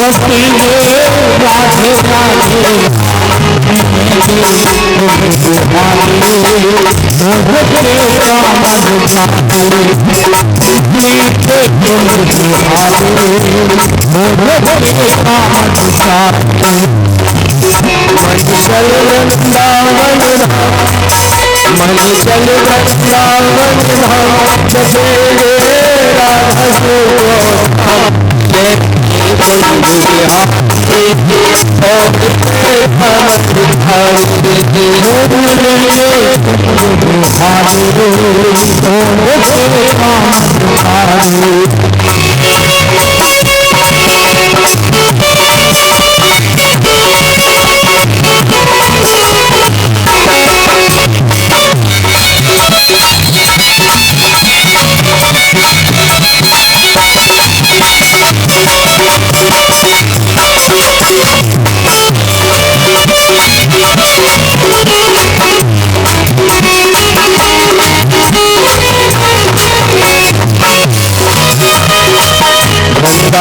भक्ति में राधे राधे चल वृंदावन मन चल वृंदावन चले राधा वृंदावन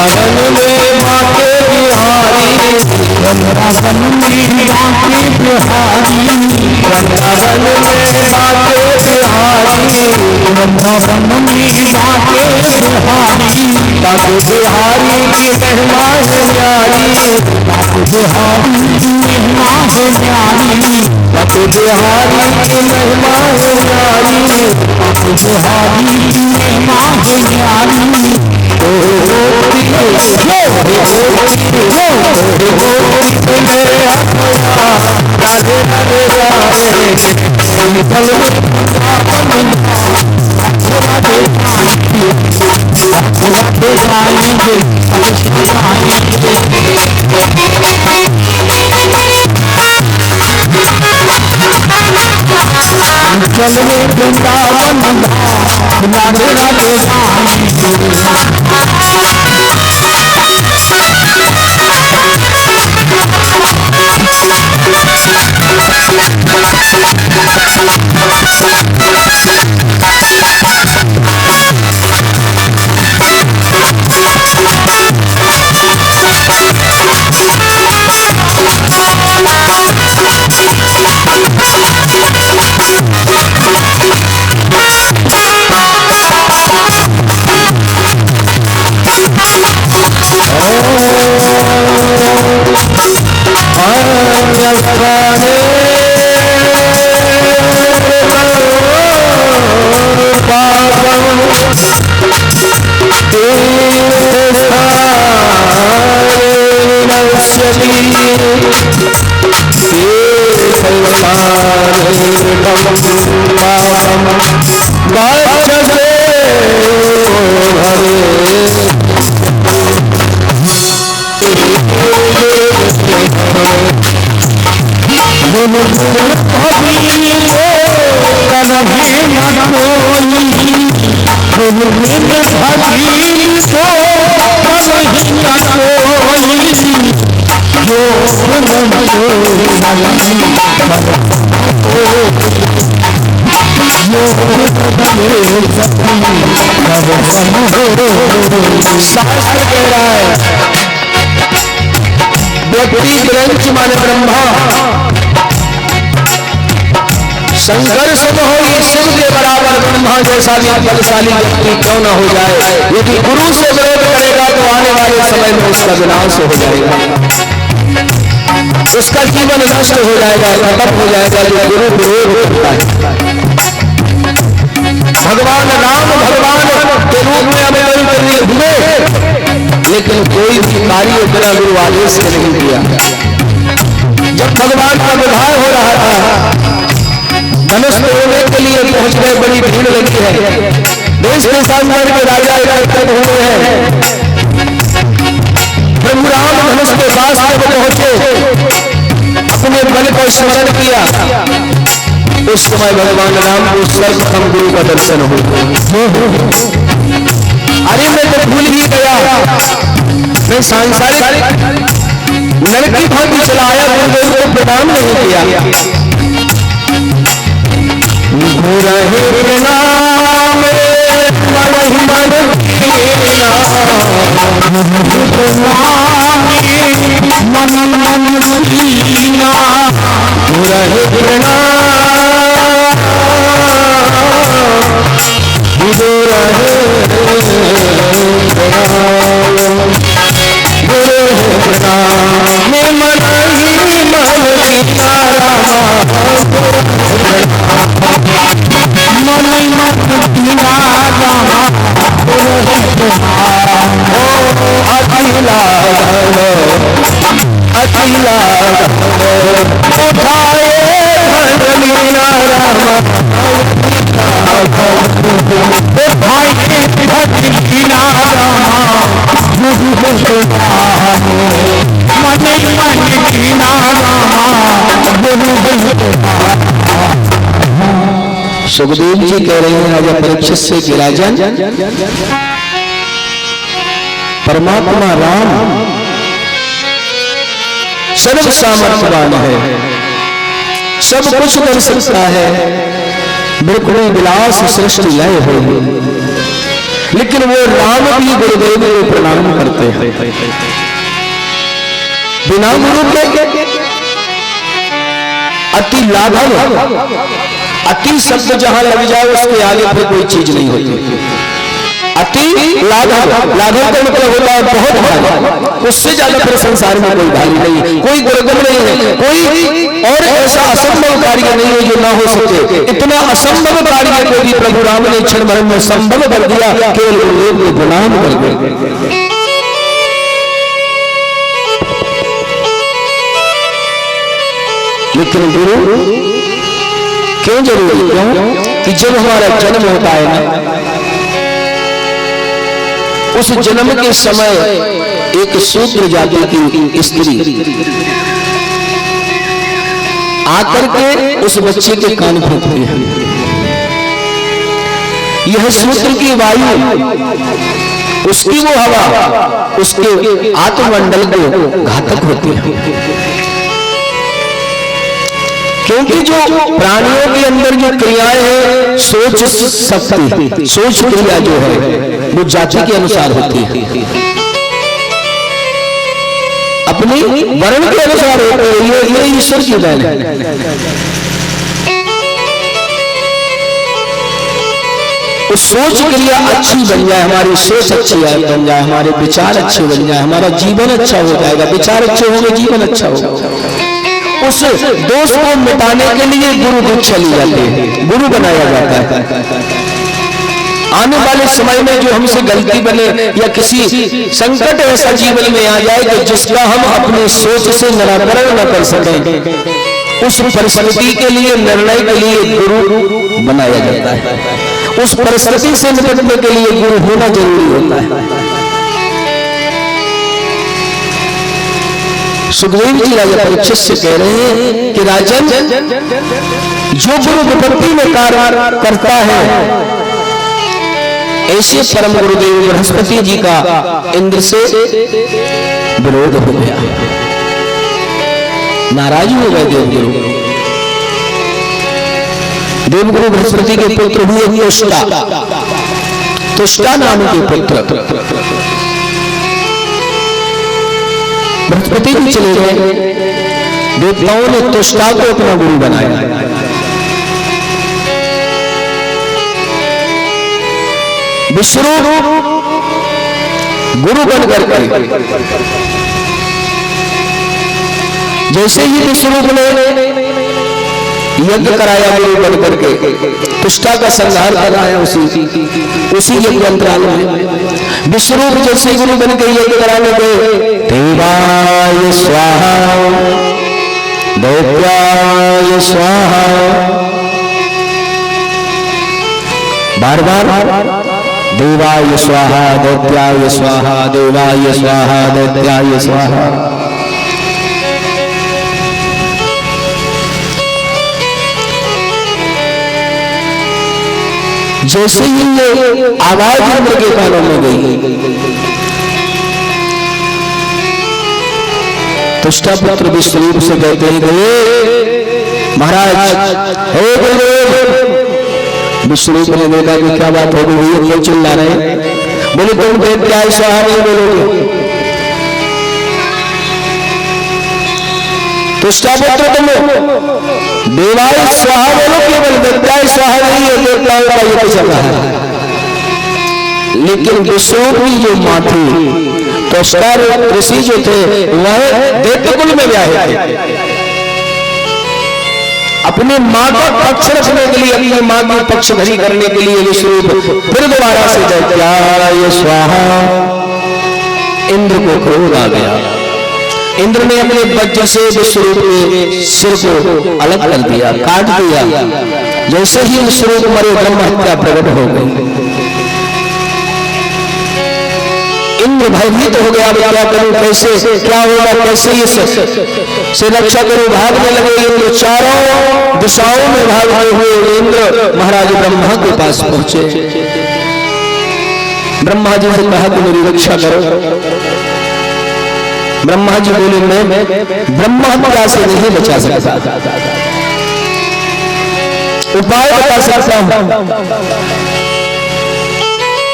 में बाके बिहारी वृंदावन में बाके बिहारी वृंदावन में बाके बिहारी वृंदावन में बाके बिहारी बाके बिहारी की महिमा है न्यारी बाके बिहारी की महिमा है न्यारी बाके बिहारी की महिमा है न्यारी बाके बिहारी की महिमा है न्यारी चल वृंदावन राधे व्यक्ति ग्रंथ माने ब्रह्मा शंकर सम हो ये शिव के बराबर ब्रह्मा जैसा भी बलशाली व्यक्ति क्यों न हो जाए, यदि गुरु से विरोध करेगा तो आने वाले समय में उसका विनाश हो जाएगा, उसका जीवन नष्ट हो जाएगा, खत्म हो जाएगा जो गुरु विरोध करता है। भगवान राम भगवान के रूप में अवतरित हुए, लेकिन कोई भी कार्य बिना गुरु आदेश के नहीं किया। जब भगवान का विवाह हो रहा था, धनुष तोड़ने के लिए पहुंच गए, बड़ी भीड़ लगी है, देश के सामने के राजा एकत्रित हुए हैं। प्रभु राम धनुष के पास जब पहुंचे, अपने बल को स्मरण किया, उस समय भगवान राम को सर्वप्रथम गुरु का दर्शन हो। अरे मैं तो भूल ही गया, मैं सांसारिक नरक की भांति चलाया, गुरुदेव को प्रणाम नहीं किया। नाम लीला उठाए धन लीला रामा उठाए धन लीला रामा मन मन लीला सुखदेव जी कह रहे हैं राजा परीक्षित से कि राजन परमात्मा राम सर्व सामर्थ्यवान है, सब कुछ कर सकता है, बिल्कुल विलास सृष्टि लय हो, लेकिन वो राम भी गुरुदेव को प्रणाम करते हैं। बिना गुरु के अति लाघव, अति शब्द जहां लग जाए उसके आगे फिर कोई चीज नहीं होती। अति लाघव, लाघव का मतलब होता है बहुत भारी, उससे ज्यादा फिर संसार में कोई भारी नहीं, कोई दुर्गम नहीं है, कोई और ऐसा असंभव कार्य नहीं है जो ना हो सके। इतना असंभव कार्य को भी प्रभु राम ने क्षण भर में संभव कर दिया, केवल गुरुदेव को प्रणाम कर दिया। लेकिन गुरु क्यों जरूरी? क्यों कि जब हमारा जन्म होता है ना, उस जन्म के समय एक शूद्र जाति की स्त्री आकर के उस बच्चे के कान फूंकती है। यह शूद्र की वायु, उसकी वो हवा उसके आत्ममंडल को घातक होती है, क्योंकि जो प्राणियों के अंदर जो क्रियाएं हैं, सोच शक्ति, सोच क्रिया जो है वो जाति के अनुसार होती है, अपनी वर्ण के अनुसार होते हैं। ये ईश्वर की देन है। उस सोच क्रिया अच्छी बन जाए, हमारी सोच अच्छी बन जाए, हमारे विचार अच्छे बन जाए, हमारा जीवन अच्छा हो जाएगा। विचार अच्छे होंगे, जीवन अच्छा होगा। उस दोष को मिटाने के लिए गुरु दीक्षा ली जाती है, गुरु बनाया जाता है। आने वाले समय में जो हमसे गलती बने या किसी संकट ऐसा जीवन में आ जाए कि जिसका हम अपनी सोच से निराकरण न कर सकें, उस परिस्थिति के लिए, निर्णय के लिए गुरु बनाया जाता है। उस परिस्थिति से निपटने के लिए गुरु होना जरूरी होता है। सुखदेव जी राजा परीक्षित से कह रहे हैं कि राजन, जो गुरु विपत्ति में कार्य करता है, ऐसे परम गुरुदेव बृहस्पति जी का इंद्र से विरोध हो गया, नाराज हो गए देवगुरु। देवगुरु बृहस्पति के पुत्र हुए तुष्टा, तुष्टा नाम के पुत्र। बृहस्पति भी चले गए, देवताओं ने तुष्टा को अपना गुरु बनाया। विश्वरूप गुरु बनकर जैसे ही विश्वरूप ने यज्ञ कराया, गुरु बनकर के तुष्टा का संहार कराया, उसी यज्ञ अंतराल में विश्वरूप जैसे गुरु बन के यज्ञ कराने गए, देवाय स्वाहा दैत्याय स्वाहा, बार बार देवाय स्वाहा दैत्याय स्वाहा, देवाय स्वाहा दैत्याय स्वाहा। जैसे ही ये आवाज इंद्र के कानों में गई, तुष्टा पुत्र विश्वरूप से कहते हैं, महाराज हे गुरुदेव। विश्वरूप ने देखा कि क्या बात हो गई, क्यों चिल्ला रहे? बोले तुम दैत्याय स्वाहा नहीं बोलोगे? तुष्टा पुत्र तुम देवाय स्वाहा बोलो, केवल दैत्याय स्वाहा नहीं है, देवताओं का ये चल रहा है। लेकिन विश्वरूप की जो माँ थी, तुष्टा ऋषि जो थे, वह दैत्यकुल में ब्याहे थे। अपनी माँ का पक्ष रखने के लिए, अपनी माँ की पक्ष धरी करने के लिए विश्वरूप फिर दोबारा से दैत्याय स्वाहा, इंद्र को क्रोध आ गया। इंद्र ने अपने वज्र से विश्वरूप के सिर को अलग कर दिया, काट दिया। जैसे ही विश्वरूप मरे ब्रह्म हत्या प्रकट हो गई। इंद्र भयभीत हो गया, क्या करूं, कैसे क्या होगा, कैसे ये से रक्षा करूं। भागने लगे इंद्र, चारों दिशाओं में भागते हुए इंद्र महाराज ब्रह्मा के पास पहुंचे। ब्रह्मा जी से कहा कि मेरी रक्षा करो। ब्रह्मा जी बोले मैं ब्रह्मा हत्या से नहीं बचा सकता, उपाय बता सकता हूं।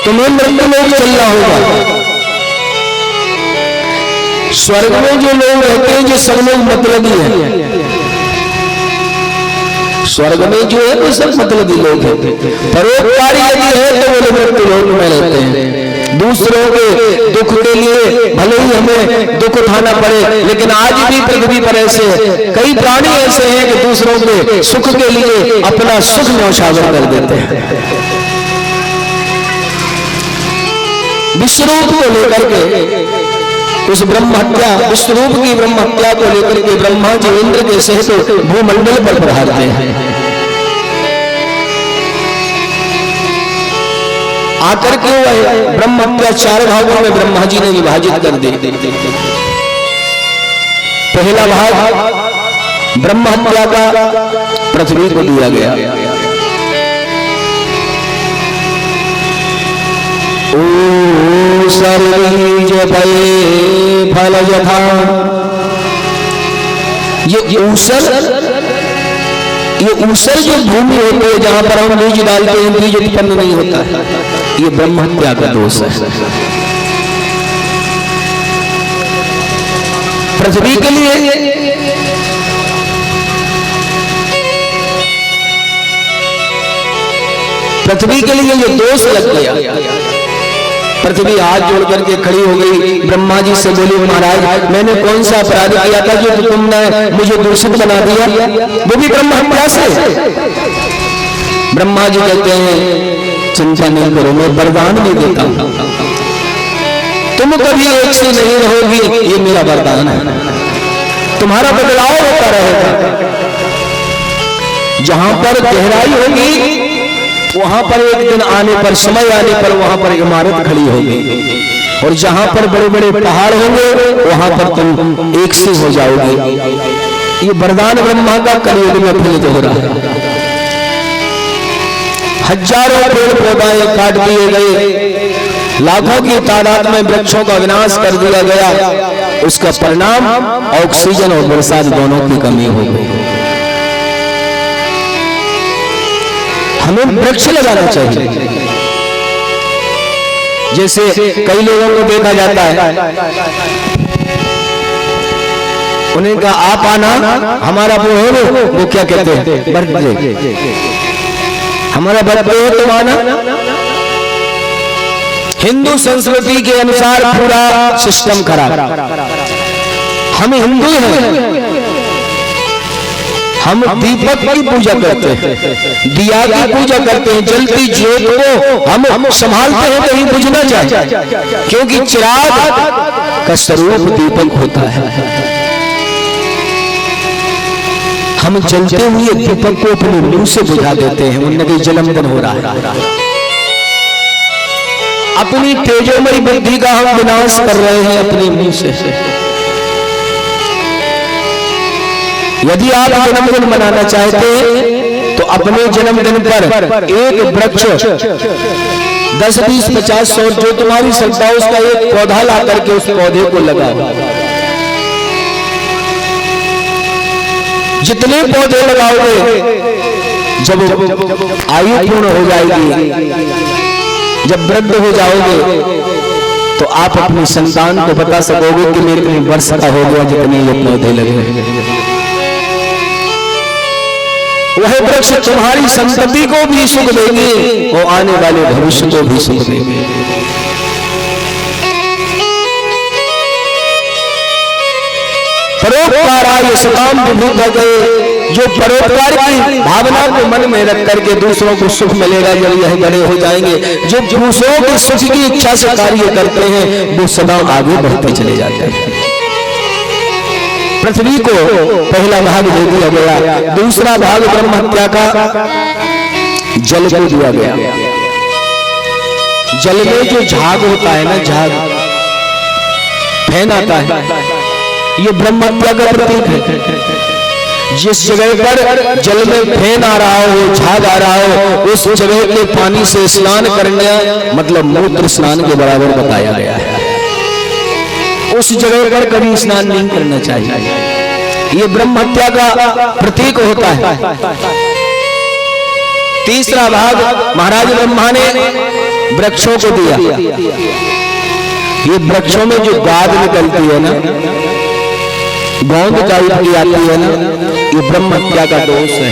तुम्हें मृत्यु में चलना होगा। स्वर्ग में जो लोग रहते हैं, जो सब लोग मतलबी हैं। स्वर्ग में जो है वो सब मतलबी लोग हैं। परोपकारी यदि है तो वो मृत्यु लोक में रहते हैं। दूसरों के दुख के लिए भले ही हमें दुख उठाना पड़े, लेकिन आज भी पृथ्वी पर ऐसे कई प्राणी ऐसे हैं कि दूसरों के सुख के लिए अपना सुख न्यौछावर कर देते हैं। विश्वरूप को लेकर के उस ब्रह्म हत्या, विश्वरूप की ब्रह्म हत्या को लेकर के ब्रह्मा जी इंद्र के सहित भूमंडल पर प्रहारते हैं। आकर के वह ब्रह्म हत्या 4 भागों में ब्रह्मा जी ने विभाजित कर दी। पहला भाग ब्रह्म हत्या का पृथ्वी को दिया गया। सर्वीज भये फल यथा, ये ऊसर जो भूमि होती है जहां पर हम बीज डालते हैं, बीज उत्पन्न नहीं होता है, ये ब्रह्म हत्या का दोष है। पृथ्वी के लिए ये दोष लग गया। पृथ्वी हाथ जोड़ करके खड़ी हो गई, ब्रह्मा जी से बोली महाराज मैंने कौन सा अपराध किया था जो तुमने मुझे दूषित बना दिया, वो भी ब्रह्म हत्या से। ब्रह्मा जी कहते हैं चिंता नहीं करो, मैं वरदान नहीं देता, तुम कभी एक से नहीं रहोगी, ये मेरा वरदान है। तुम्हारा बदलाव होता रहेगा। जहां पर गहराई होगी वहां पर एक दिन आने पर, समय आने पर वहां पर इमारत खड़ी होगी, और जहां पर बड़े बड़े पहाड़ होंगे वहां पर तुम एक से हो जाओगे। ये वरदान ब्रह्मा का कलयुग में फलित हो रहा है। हजारों पेड़ पौधे काट दिए गए, लाखों की तादाद में वृक्षों का विनाश कर दिया गया। उसका परिणाम ऑक्सीजन और बरसात दोनों की कमी हो गई। हमें वृक्ष लगाना चाहिए। जैसे कई लोगों को देखा जाता है, उन्हें कहा आप आना, हमारा वो है वो क्या कहते हैं बर्थडे, हमारा बर्थडे है तुम आना। हिंदू संस्कृति के अनुसार पूरा सिस्टम खराब। हम हिंदू हैं, हम दीपक की पूजा करते हैं, दिया की पूजा करते हैं, जलती ज्योत को हम संभालते हैं कहीं बुझ ना जाए, क्योंकि चिराग का स्वरूप दीपक होता है। हम जलते हुए दीपक को अपने मुंह से बुझा देते हैं, उनमें भी जलमदन हो रहा है। अपनी तेजोमयी बुद्धि का हम विनाश कर रहे हैं अपने मुंह से। यदि आप जन्मदिन मनाना चाहते हैं तो अपने जन्मदिन पर एक वृक्ष 10, 20, 50, 100 जो तुम्हारी श्रद्धा उसका एक पौधा ला करके उस पौधे को लगाओ। जितने पौधे लगाओगे, जब आयु पूर्ण हो जाएगी, जब वृद्ध हो जाओगे, तो आप अपनी संतान को बता सकोगे कि मेरे इतने वर्ष का हो गया जितने ये पौधे लगे। वह वृक्ष तुम्हारी संतति को भी सुख देंगे और आने वाले भविष्य को भी सुख देंगे। परोपकाराय सताम विभूत गए, जो परोपकार की भावना को मन में रख करके दूसरों को सुख मिलेगा जब यह बड़े हो जाएंगे, जो दूसरों के सुख की इच्छा से कार्य करते हैं वो सदा आगे बढ़ते चले जाते हैं। पृथ्वी को पहला भाग दे दिया गया, दूसरा भाग ब्रह्म हत्या का जल को दिया गया। जल में जो झाग होता है ना, झाग फैन आता है, ये ब्रह्म हत्या का प्रतीक है। जिस जगह पर जल में फैन आ रहा हो, झाग आ रहा हो, उस जगह के पानी से स्नान करना मतलब मूत्र स्नान के बराबर बताया गया है। उस जगह पर कभी स्नान नहीं करना चाहिए, ये ब्रह्म हत्या का प्रतीक होता है। तीसरा भाग महाराज ब्रह्मा ने वृक्षों को दिया। ये वृक्षों में जो गाद निकलती है ना, गोंद टाइप की आती है ना, ये ब्रह्म हत्या का दोष है।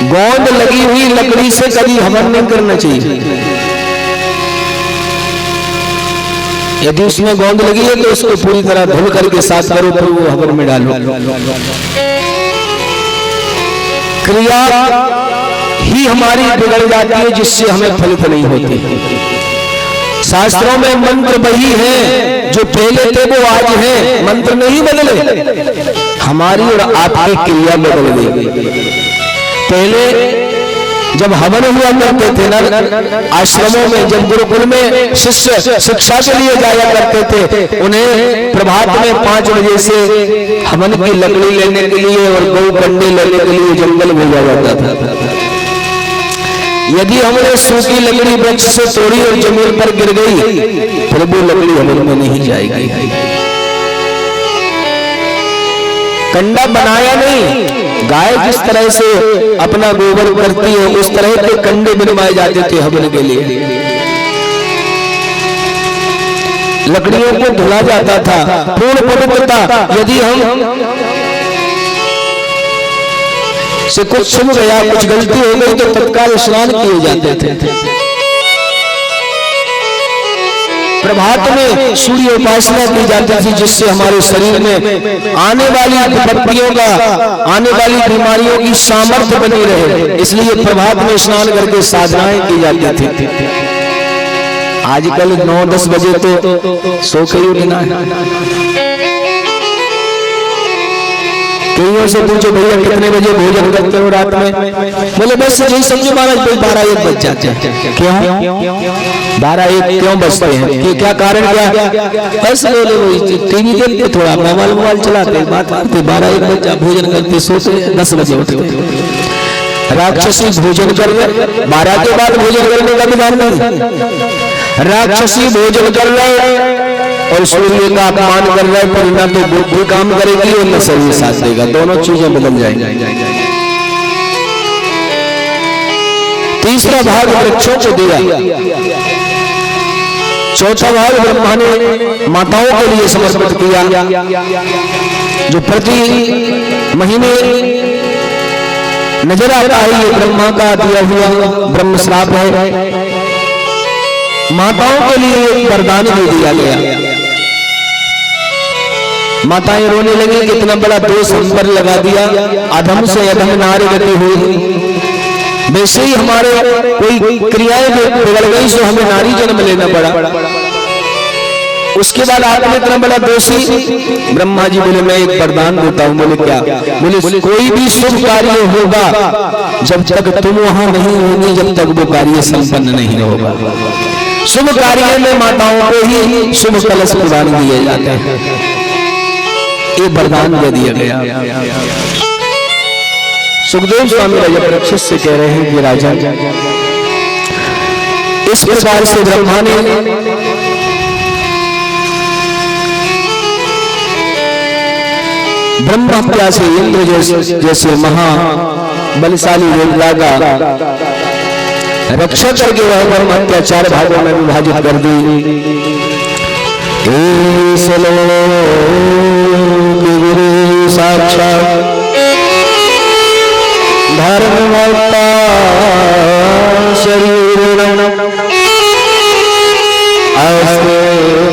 गोंद लगी हुई लकड़ी से कभी हवन नहीं करना चाहिए। यदि उसमें गोंद लगी है तो उसको पूरी तरह धुल करके साफ करो, फिर वो हवन में डालो। क्रिया ही हमारी बिगड़ जाती है, जिससे हमें फलित नहीं होती। शास्त्रों में मंत्र वही है जो पहले थे वो आज है, मंत्र नहीं बदले, हमारी और आपकी क्रिया बदल गई। पहले जब हवन हुआ करते थे ना आश्रमों में, जब गुरुकुल में शिष्य शिक्षा के लिए जाया करते थे, उन्हें प्रभात में 5 बजे से हवन की लकड़ी लेने के लिए और गौ कंडे लेने के लिए जंगल भेजा जाता था। यदि हमने सूखी लकड़ी वृक्ष से तोड़ी और जमीन पर गिर गई, फिर वो लकड़ी हवन में नहीं जाएगी। कंडा बनाया नहीं, गाय जिस तरह से अपना गोबर करती है उस तरह के कंडे बनवाए जाते थे हवन के लिए। लकड़ियों को धुला जाता था, पूर्ण पवित्रता। यदि हम से कुछ छूट गया, कुछ गलती हो गई तो तत्काल स्नान किए जाते थे। प्रभात में सूर्य उपासना की जाती थी, जिससे हमारे शरीर में आने वाली विपत्तियों का, आने वाली बीमारियों की सामर्थ्य बनी रहे, इसलिए प्रभात में स्नान करके साधनाएं की जाती थी। आजकल 9-10 बजे तो सो के ही उठना है। कईयों से पूछो भैया कितने बजे भोजन करते हो रात में, बोले बस यही समझो महाराज 12-1 बज जाते हैं। क्यों 12-1 क्यों बजते हैं, कि क्या कारण क्या? बस बोले वही टीवी देखते, थोड़ा मोबाइल चलाते, बात करते, 12-1 बजे भोजन करते, सोते 10 बजे उठते। राक्षसी भोजन कर रहे, 12 के बाद भोजन करने का विधान नहीं। राक्षसी भोजन कर रहे और सूर्य का अपमान कर रहे, पर ना तो बुद्धि काम करेगी और न शरीर साथ देगा, दोनों चीजें बदल जाएंगी। तीसरा भाग वृक्षों को दिया। चौथा भाग ब्रह्मा ने माताओं के लिए समर्पित किया, जो प्रति महीने नजर आता है। ये ब्रह्मा का दिया हुआ ब्रह्म श्राप है। माताओं के लिए एक वरदान भी दिया गया। माताएं रोने लगी, कितना बड़ा दोष हम पर लगा दिया, अधम से अधम नारी गति हुई। वैसे ही हमारे कोई क्रियाएं बिगड़ गई तो हमें नारी जन्म लेना पड़ा। उसके बाद आपने इतना बड़ा दोषी। ब्रह्मा जी बोले मैं एक वरदान देता हूं। बोले क्या? बोले कोई भी शुभ कार्य होगा जब तक तुम वहां नहीं होगी, जब तक वो कार्य संपन्न नहीं होगा। शुभ कार्य में माताओं को ही शुभ कलश प्रदान दिए जाते हैं। ये वरदान दे दिया गया। सुखदेव स्वामी राजा से कह रहे हैं कि राजा, इस प्रकार से ब्रह्मा ने ब्रह्म हत्या से इंद्र जैसे महा बलशाली योद्धा का रक्षा करके वह ब्रह्म हत्या 4 भागों में विभाजित कर दी। साक्षात धर्मवत्ता शरीर अस्ते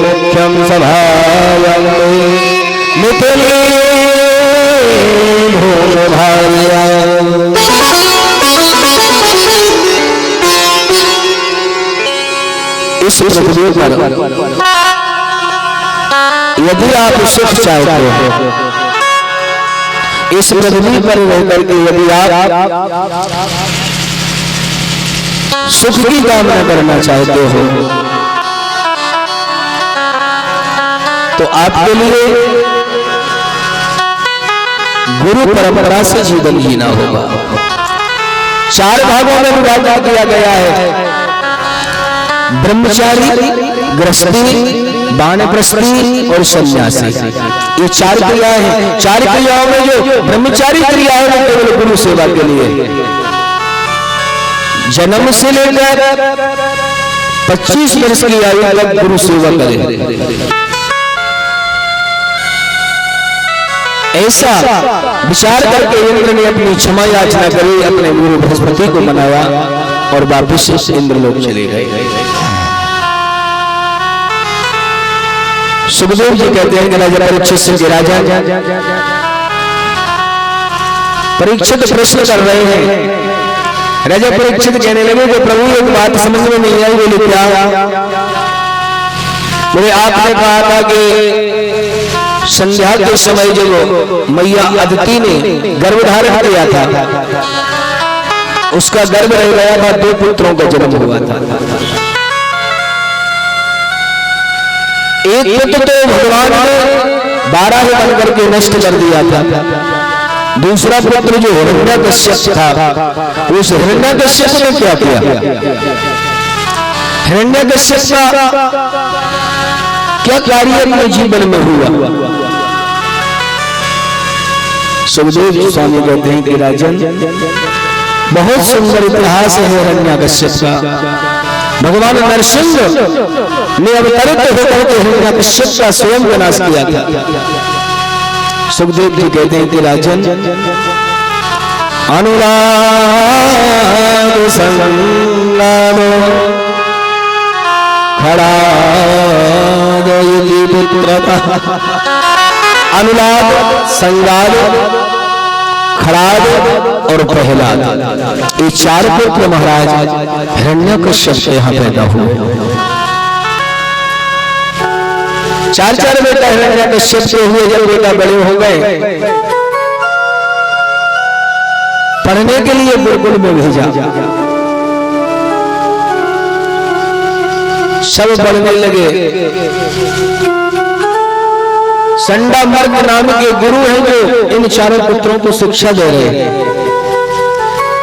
मुख्यम सभायां मिथिले भूभाया। इस पृथ्वी पर यदि आप सुख चाहते हो, इस पृथ्वी पर रहकर के यदि आप सुख की कामना करना चाहते हो, तो आपके लिए गुरु परंपरा से जीवन जीना होगा। 4 भागों में विभाजन किया गया है, ब्रह्मचारी, गृहस्थी, वानप्रस्थी और सन्यासी। ये 4 क्रियाएं हैं। 4 क्रियाओं में जो ब्रह्मचारी क्रिया है वो केवल गुरु सेवा के लिए, जन्म से लेकर 25 वर्ष की आयु तक गुरु सेवा करें। ऐसा विचार करके इंद्र ने अपनी क्षमा याचना करी, अपने गुरु बृहस्पति को मनाया और वापिस इंद्रलोक चले गए। सुखदेव जी कहते हैं कि राजा परीक्षित से राजा परीक्षित प्रश्न कर रहे हैं। राजा परीक्षित कहने लगे कि प्रभु एक बात समझ में नहीं आई। बोले क्या? बोले आपने कहा था कि संध्या के समय जब मैया अदिति ने गर्भ धारण किया था, उसका गर्भ रह गया था, 2 पुत्रों का जन्म हुआ था। एक पुत्र तो भगवान ने 12 बन करके नष्ट कर दिया था। दूसरा पुत्र जो हिरण्यकश्यप था, उस हिरण्यकश्यप ने क्या किया? हिरण्यकश्यप का क्या कार्य अपने जीवन में हुआ? सुखदेव स्वामी कहते हैं कि राजन, बहुत सुंदर इतिहास है हिरण्यकश्यप का। भगवान नरसिंह ने अवतरित होकर के हिरण्यकश्यप का स्वयं विनाश किया था। सुखदेव जी कहते हैं कि राजन, अनुराग संगानो खड़ादयति पुत्रतः। अनुराग, संगाद, खड़ाद और प्रहलाद, ये 4 पुत्र महाराज हिरण्यकश्यप से यहाँ पैदा हुए। 4 बेटा हिरण्यकश्यप से हुए। जब बेटा बड़े हो गए, पढ़ने के लिए गुरुकुल में भेजा। सब पढ़ने लगे। संडामर्ग नाम के गुरु हैं जो इन 4 पुत्रों को शिक्षा दे रहे हैं।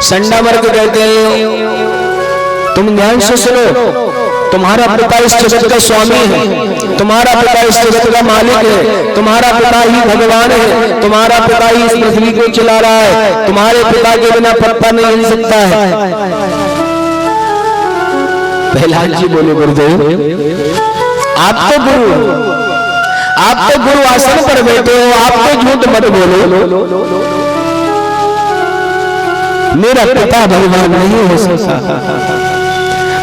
संडामर्ग कहते हैं, तुम ध्यान से सुनो, तुम्हारा पिता इस जगत का स्वामी है, तुम्हारा पिता इस जगत का मालिक है, तुम्हारा पिता ही भगवान है, तुम्हारा पिता ही इस पृथ्वी को चला रहा है, तुम्हारे पिता के बिना पत्ता नहीं हिल सकता है। प्रहलाद जी बोले, गुरुदेव आप तो गुरु आसन पर बैठे हो, आप तो झूठ मत बोलो। मेरा पिता भगवान नहीं हो सकता।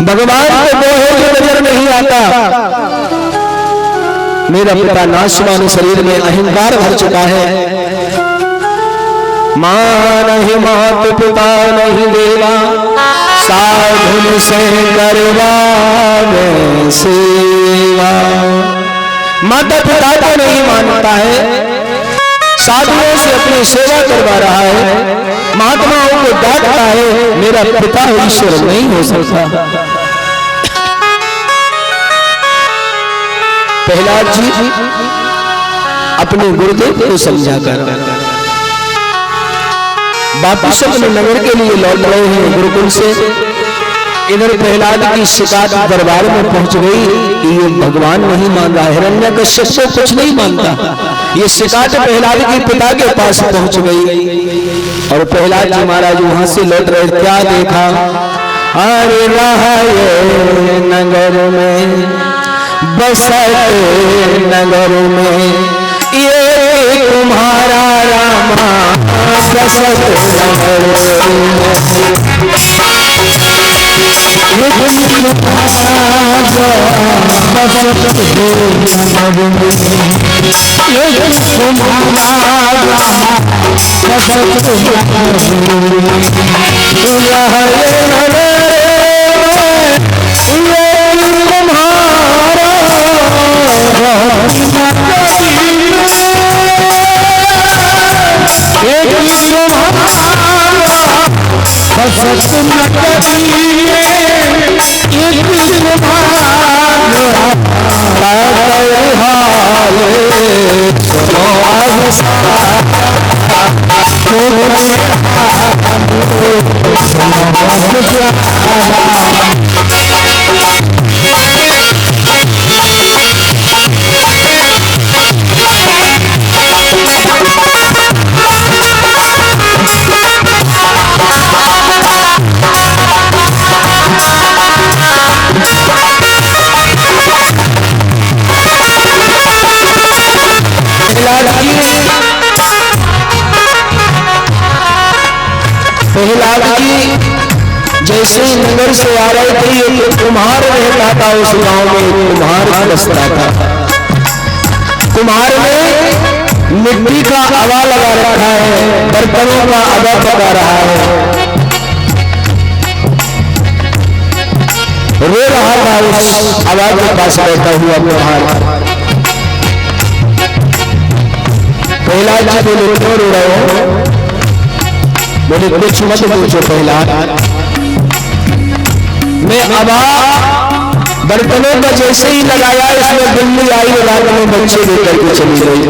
भगवान को वो है जो नजर नहीं आता। मेरा पिता नाशवान शरीर में अहंकार भर चुका है। मां नहीं मात, पिता नहीं देवा, साधुन से करवावे सेवा। माता पिता को नहीं मानता है, साधुओं से अपनी सेवा करवा रहा है, महात्माओं को डांटता है। मेरा पिता ईश्वर नहीं हो सकता। प्रहलाद जी अपने गुरुदेव को समझाकर वापिस अपने नगर के लिए लौट रहे हैं गुरुकुल से। इधर प्रहलाद की शिकायत दरबार में पहुंच गई कि ये भगवान नहीं मान रहा, हिरण्यकश्यप से कुछ नहीं मानता। ये शिकायत प्रहलाद के पिता के पास पहुंच गई और प्रहलाद जी महाराज वहां से लौट रहे। क्या देखा? अरे रहे नगर में, बसते नगर में, ये तुम्हारा रामा बसत नगर नगर से आ रहे थे, एक कुम्हार रहता था उस गांव में, कुम्हार बसता था। कुम्हार ने मिट्टी का अवा लगा रखा है, बर्तनों का अवा पका रहा है, रो रहा था उस आवाज के पास बैठा हुआ कुम्हार। प्रहलाद जी बोले क्यों रो रहे हो? बोले कुछ मत पूछो प्रहलाद, मैं अबा बर्तनों का जैसे ही लगाया इसमें बिल्ली आई, रात में बच्चे लेकर के चली गई।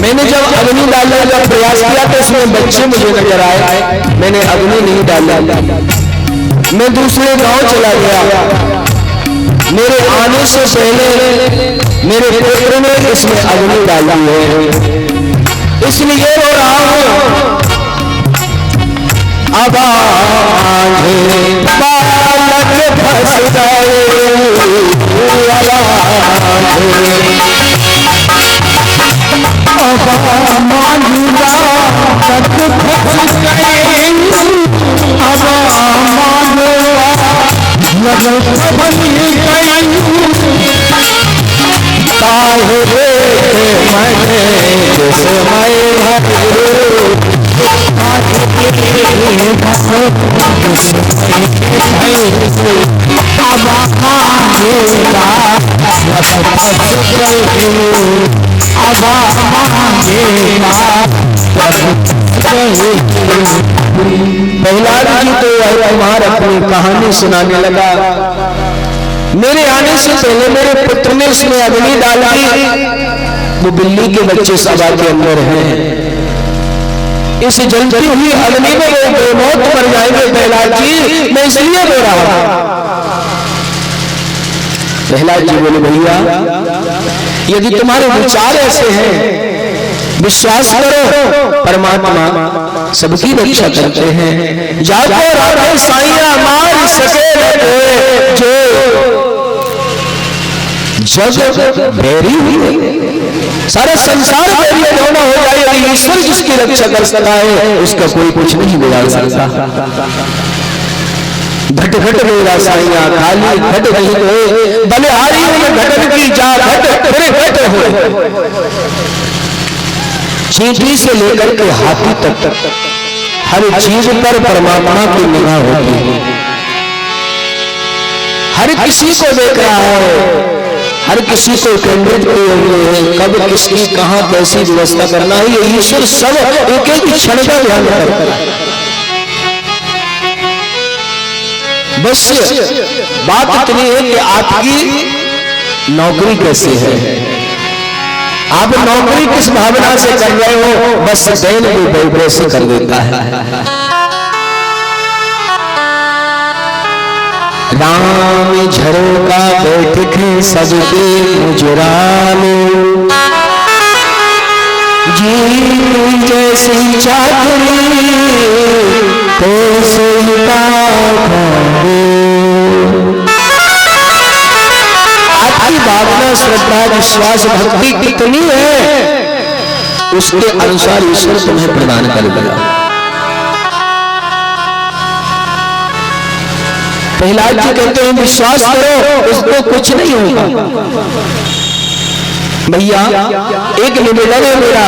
मैंने जब अग्नि डालने का प्रयास किया तो उसमें बच्चे मुझे नजर आए, मैंने अग्नि नहीं डाला, मैं दूसरे गांव चला गया। मेरे आने से पहले मेरे पुत्र ने इसमें अग्नि डाली है, इसलिए रो रहा हूं। अब बालक फंस गए, प्रहलाद जी तो कुमार अपनी कहानी सुनाने लगा। मेरे आने से पहले मेरे पुत्र ने इसमें अग्नि डाली, वो बिल्ली के बच्चे सभा के अंदर हैं, इस जलती हुई अग्नि में वो बेमौत मर जाएंगे प्रहलाद जी, मैं इसलिए रो रहा हूं। प्रहलाद जी बोले भैया यदि तुम्हारे विचार ऐसे हैं, विश्वास करो परमात्मा सबकी रक्षा करते हैं। जाको राधे साइया मार सके न कोई, जो जग बैरी हुई सारा संसार बैरी होना हो जाए, ईश्वर जिसकी रक्षा कर सकता है उसका कोई कुछ नहीं बिगाड़ सकता। घट घट मेरा साइया खाली घट नहीं होए, बलिहारी में घटन की जा घट फिर घट हो। चींटी से लेकर के हाथी तक हर चीज पर परमात्मा की निगाह होती है, हर किसी को देख रहा है, हर किसी को केंद्रित किए हुए हैं, कब किसकी कहां कैसी व्यवस्था करना है ये ईश्वर सब एक एक क्षण का ध्यान रखता है। बस बात इतनी है कि आपकी नौकरी कैसी है, आप नौकरी किस भावना से कर रहे हो, बस दैन भी वैसे कर देता है। राम झरोका बैठे सबके मुजराने, जी जैसी चाकरी तो सुनता आपकी भावना श्रद्धा विश्वास भक्ति कितनी है उसके अनुसार ईश्वर तुम्हें प्रदान कर देगा। प्रहलाद जी कहते हैं विश्वास करो उसको कुछ नहीं होगा। भैया एक निवेदन है मेरा।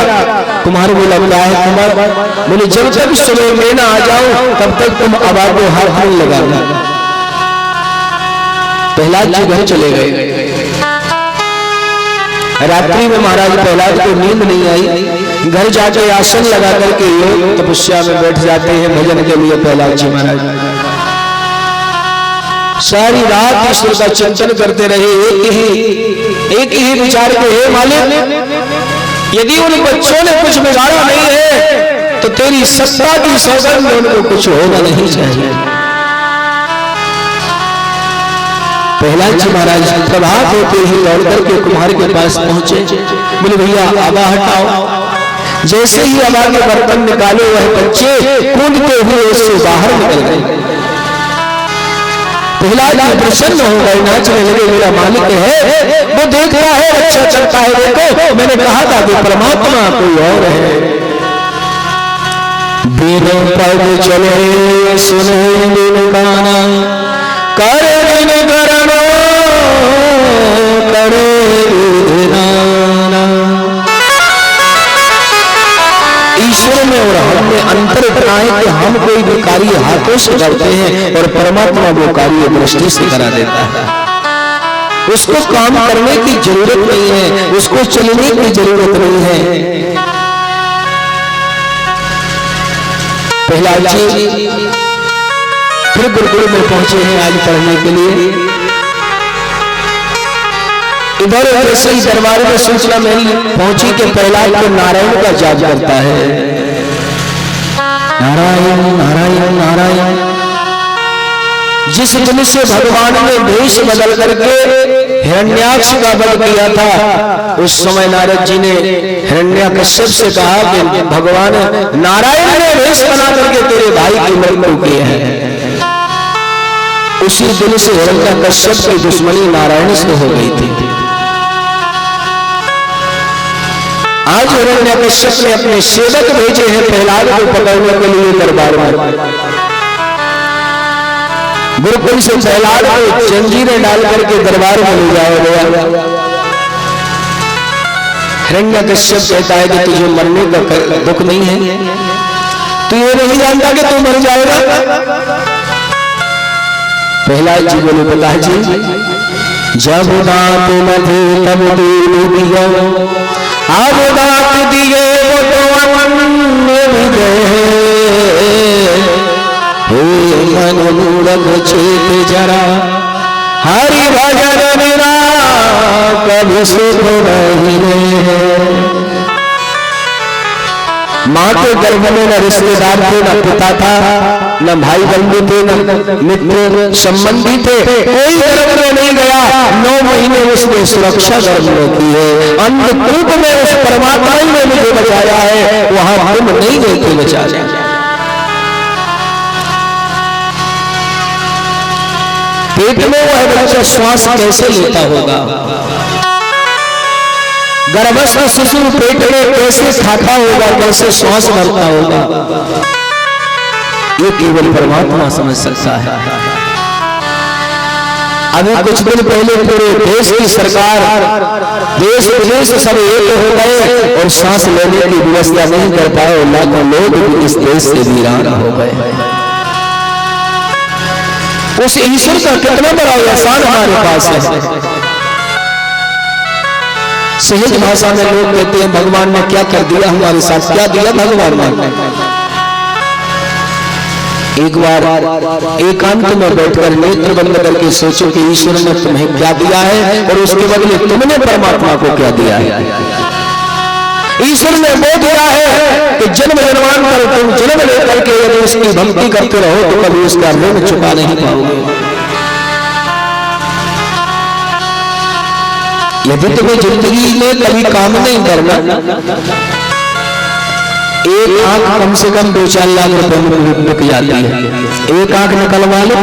कुम्हार बोला क्या है कुमार? बोले जब जब सुबह में ना आ जाओ तब तक तुम आवाज को हाथ नहीं लगाना। प्रहलाद जी घर चले गए। रात्रि में महाराज प्रहलाद को नींद नहीं आई। घर जाकर आसन लगा करके योग तपस्या में बैठ जाते हैं भजन के लिए। प्रहलाद जी महाराज सारी रात ईश्वर का चिंतन करते रहे। एक ही विचार के हे मालिक, यदि उन बच्चों ने कुछ बिगाड़ा नहीं है तो तेरी सत्ता की सौगंध उनको कुछ होना नहीं चाहिए। प्रहलाद जी महाराज प्रभात होते ही दौड़ करके कुम्हार के पास पहुंचे। बोले भैया आवा हटाओ। जैसे ही आवा के बर्तन निकाले वह बच्चे कूदते हुए उससे बाहर निकल गए। प्रहलाद जी प्रसन्न हो गए, नाचने लगे। मेरा मालिक है, वो देख रहा है, अच्छा चलता है। देखो मैंने कहा था कि परमात्मा कोई और है। बिनु पद चले सुने बिन गाना करे बिन करनो करे विधाना। ईश्वर में और हम में अंतर इतना है कि हम कोई भी कार्य हाथों से करते हैं और परमात्मा वो कार्य दृष्टि से करा देता है। उसको काम करने की जरूरत नहीं है, उसको चलने की जरूरत नहीं है। प्रहलाद जी फिर गुरुकुल में पहुंचे हैं आज पढ़ने के लिए। इधर वैसे ही दरबार में सूचना मिली पहुंची कि प्रहलाद को नारायण का जाप करता है। नारायण नारायण नारायण। जिस दिन से भगवान ने भेष बदल करके हिरण्याक्ष का वध किया था, उस समय नारद जी ने हिरण्यकश्यप से कहा कि भगवान नारायण ने भेष बना करके तेरे भाई की मृत्यु की है। उसी दिन से हिरण्यकश्यप की दुश्मनी नारायण से हो गई थी। आज हिरण्यकश्यप ने अपने सेवक भेजे हैं प्रहलाद को पकड़ने के लिए दरबार में। गुरुकुल से प्रहलाद को जंजीरें डाल करके दरबार में ले जाया गया। हिरण्यकश्यप कहता है कि तुझे मरने का दुख नहीं है, तू ये नहीं जानता कि तू मर जाएगा। प्रहलाद जी बोले पिताजी जब दांत न थे तब दीन दिया, अब दांत दिए वो तो अमन भी गए। मन मूढ़ चेत जरा हरि भजन बिना कभी सुख नहीं है। माँ के गर्भ में न रिश्तेदार थे, न पिता था, न भाई बंधु थे, न मित्र संबंधी थे, कोई गर्भ में नहीं गया। 9 महीने उसने सुरक्षा गर्भ में की है। अन्नकूप में उस परमात्मा ने मुझे बचाया है, वहां तुम नहीं गए थे बचाया। पेट में वह बच्चा श्वास कैसे लेता होगा, गर्भस्थ शिशु पेट में कैसे खाता होगा, कैसे श्वास भरता होगा, ये केवल परमात्मा समझ सकता है। अभी कुछ दिन पहले पूरे देश की सरकार, देश विदेश सब एक हो गए और सांस लेने की व्यवस्था नहीं कर पाए। लाखों लोग इस देश से वीरान हो गए। उस ईश्वर का कितना बड़ा एहसान हमारे पास है। सहज भाषा में लोग कहते हैं भगवान ने क्या कर दिया हमारे साथ, क्या दिया भगवान ने। एक बार एकांत में बैठकर नेत्र बंद करके सोचो कि ईश्वर ने तुम्हें क्या दिया है और उसके बदले तुमने परमात्मा को क्या दिया है। ईश्वर ने वो दिया है कि जन्म जन्मांतर तुम जन्म लेकर के यदि उसकी भक्ति करते रहो तो कभी उसका ऋण चुका नहीं पाओगे। यदि तुम्हें जिंदगी में कभी काम नहीं करना, एक आंख कम से कम 2-4 लाख रुपए में बिक जाती है। एक आंख निकलवा लो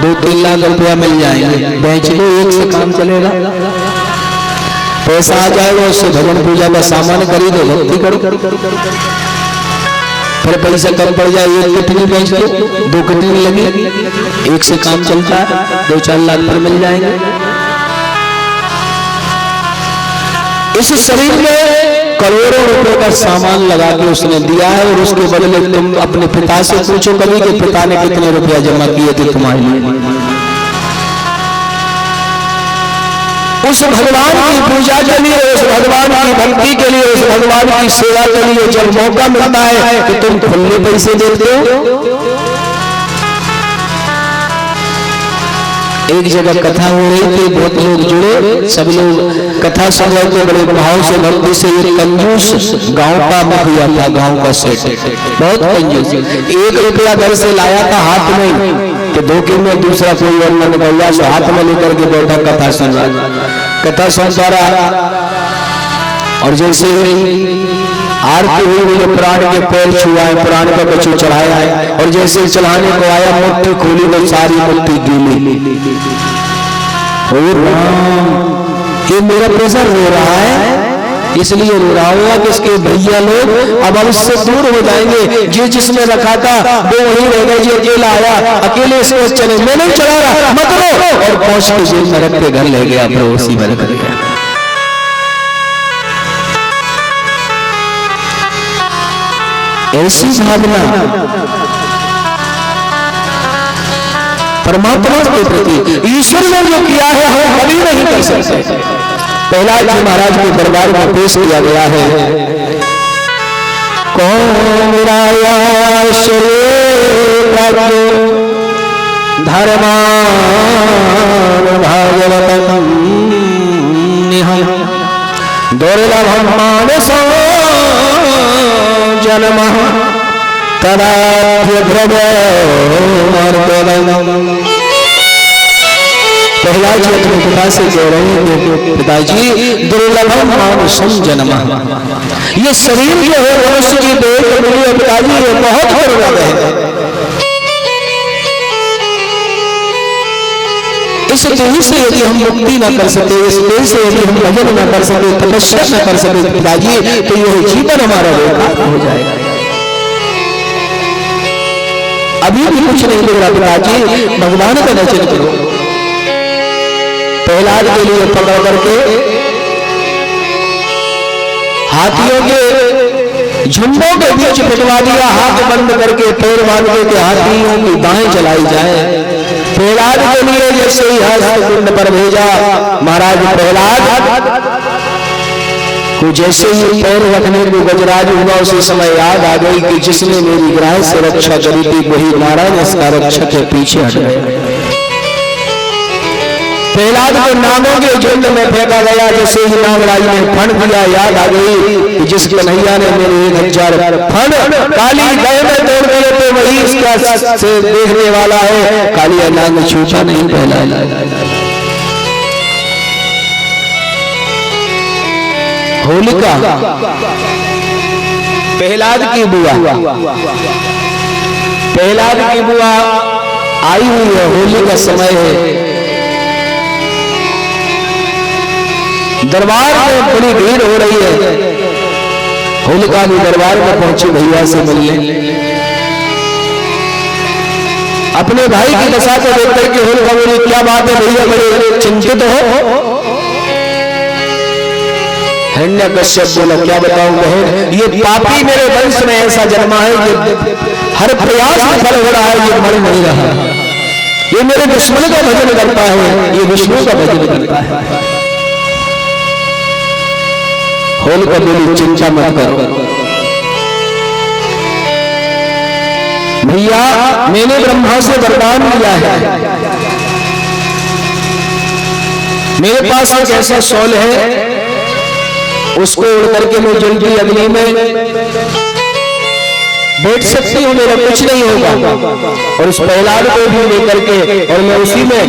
2-3 लाख रुपया मिल जाएंगे, बेच लो, एक से काम चलेगा। पैसा आ जाएगा, उससे भजन पूजा का सामान खरीदो, भक्ति करो। फिर पैसा कम पड़ जाए, एक कितनी बेच दो, 2 कितनी लगी, एक से काम चलता है, 2-4 लाख पर मिल जाएंगे। इस शरीर में करोड़ों रुपए का सामान लगा के उसने दिया है और उसके बदले तुम अपने पिता से पूछो कभी कि पिता ने कितने रुपया जमा किए थे तुम्हारे लिए। उस भगवान की पूजा के लिए, उस भगवान की भक्ति के लिए, उस भगवान की सेवा के लिए जब मौका मिलता है कि तुम खुले पैसे देते हो। एक जगह कथा हो रही थी, बहुत लोग जुड़े, सब लोग कथा सुन रहे थे बड़े भाव से भक्ति से। एक कंजूस गांव का मुखिया था, गांव का सेठ, बहुत कंजूस, 1 रुपया घर से लाया था हाथ में कि धोखे में दूसरा कोई और निकल सो हाथ में लेकर के बैठा कथा सुन रहा। कथा सुनता रहा और जैसे आरती हुई मुझे प्राण के पैर छुआए, प्राण का बच्चू चढ़ाया है और जैसे चढ़ाने को आया मुट्ठी खोली तो सारी मुट्ठी गीली। ये मेरा प्रेशर हो रहा है, इसलिए रो रहा हूँ कि इसके भैया लोग अब उससे दूर हो जाएंगे। जो जिसने रखा था वो वही रह गए, जो अकेला आया अकेले इसको चले, मैं नहीं चला रहा मत रो, और पहुंच के जेल में रख के घर ले गया, फिर उसी में रख दिया। ऐसी भावना परमात्मा के प्रति ईश्वर ने जो किया है हम कभी नहीं कर सकते। प्रहलाद जी महाराज के दरबार में पेश किया गया है, कौन धर्मान भागवतम दुर्लभम मानसो जन्म प्रहलाद जी अपने पिता से कह रहे हैं, पिताजी दुर्लभम मानुषम जन्म, ये शरीर जो है मनुष्य की देह मिली है पिताजी, ये बहुत दुर्लभ है। इस देह से यदि हम मुक्ति न कर सके, इस देह से यदि हम भजन न कर सके, तपस्या न कर सके पिताजी, तो यह जीवन हमारा बेकार हो जाएगा। अभी भी कुछ नहीं लग रहा पिताजी, भगवान का दर्शन करो। प्रहलाद के लिए पकड़ करके हाथियों के झुंडों के बीच पिटवा दिया, हाथ बंद करके पैर बांध के हाथियों की दाएं चलाई जाए। प्रहलाद के लिए जैसे ही हस्त कुंड पर भेजा, महाराज प्रहलाद को जैसे ही पैर रखने को गजराज हुआ, उसी समय याद आ गई कि जिसने मेरी ग्राह से रक्षा करी थी वही नारायण इसका रक्षक है, पीछे हट गए। प्रहलाद को नागों के झुंड में फेंका गया, जैसे ही नागराज ने फण दिया, याद आ गई कि जिस कन्हैया ने मेरे 1000 फण काली गाय में तोड़ दिए थे वही इसका से देखने वाला है। काली नाग छूटा नहीं प्रहलाद। होलिका प्रहलाद की बुआ, प्रहलाद की बुआ आई हुई है, होली का समय है। दरबार में बड़ी भीड़ हो रही है। होलिका भी दरबार में पहुंची भैया से मिलने। अपने भाई की दशा को देख करके होलिका बोली, क्या बात है भैया, बड़े चिंतित हो? हिरण्यकश्यप बोला, क्या बताऊं बहन, ये पापी मेरे वंश में ऐसा जन्मा है कि हर प्रयास विफल हो रहा है, ये मर नहीं रहा। ये मेरे दुश्मन का भजन करता है, ये विष्णु का भजन करता है। होलिका बोली, चिंता मत करो भैया, मैंने ब्रह्मा से वरदान लिया है। मेरे पास एक ऐसा शॉल है, उसको उड़ करके मैं जल्दी अग्नि में बैठ सकती हूँ, मेरा कुछ नहीं होगा। और उस प्रहलाद को भी लेकर के और मैं उसी में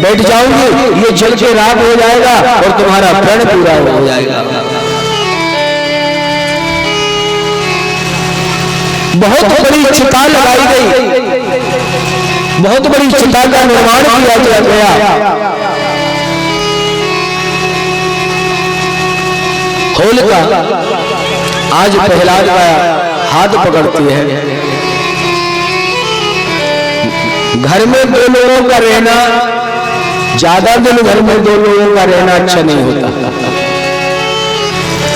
बैठ जाऊंगी, ये जल के राख हो जाएगा और तुम्हारा प्रण पूरा हो जाएगा। बहुत बड़ी चिता लगाई गई, बहुत बड़ी चिता का निर्माण किया गया। होलिका आज प्रहलाद का हाथ पकड़ती है। घर में 2 लोगों का रहना, ज्यादा दिन घर में 2 लोगों का रहना अच्छा नहीं होता।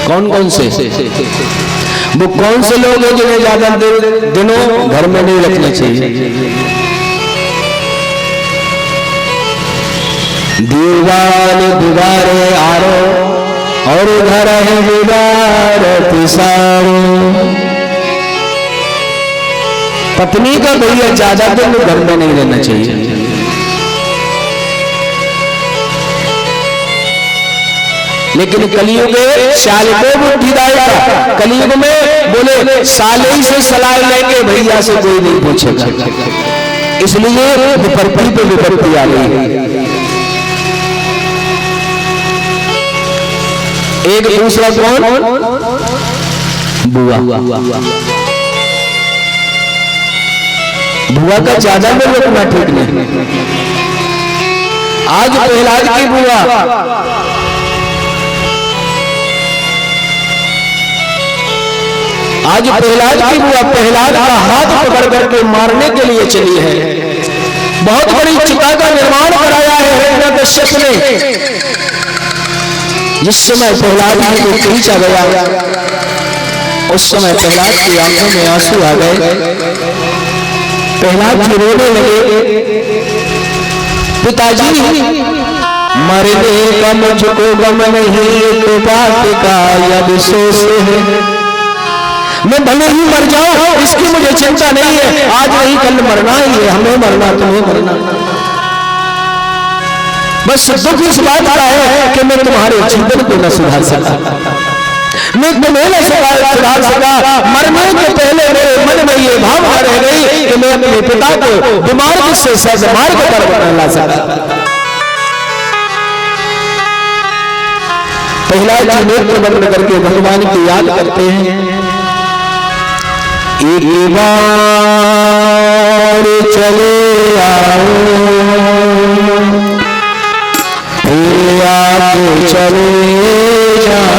कौन कौन से वो कौन से लोग हैं जिन्हें ज्यादा दिनों घर में नहीं रखना चाहिए? दीवान दीवारे आरो और घर है दीवार पिसारो। पत्नी का भैया ज्यादा दिन घर में नहीं रहना चाहिए। लेकिन कलियुग साल को बुद्धिदायक, कलियुग में बोले साले ही से सलाह लेंगे, भैया से कोई नहीं पूछेगा। इसलिए विपत्ति पे विपत्ति आ गई। एक दूसरा कौन? बुआ। बुआ का ज्यादा में रखना ठीक नहीं। आज प्रहलाद की बुआ आज प्रहलाद की बुआ प्रहलाद का हाथ पकड़ करके मारने के लिए चली है। बहुत बड़ी चिता का निर्माण कराया है हिरण्यकश्यप ने। जिस समय प्रहलाद जी को खींचा गया उस समय प्रहलाद की आंखों में आंसू आ गए। प्रहलाद जी रोने लगे, पिताजी मरने का मुझको गम नहीं, एक बात का यद सोच है। मैं भले ही मर जाऊं इसकी मुझे चिंता नहीं है, आज नहीं कल मरना ही है, हमें मरना तुम्हें मरना। बस दुख इस बात का है कि मैं तुम्हारे जीवन को न सुधार सका, मैं तुम्हें न सुधार सका। मरने के पहले मेरे मन में ये भावना रह गई कि मैं अपने पिता को बीमार से सदमार्ग पर ला सका। प्रहलाद जी नेत्र बंद करके भगवान की याद करते हैं। एक बार चले आओ फिर आगे चले जाओ।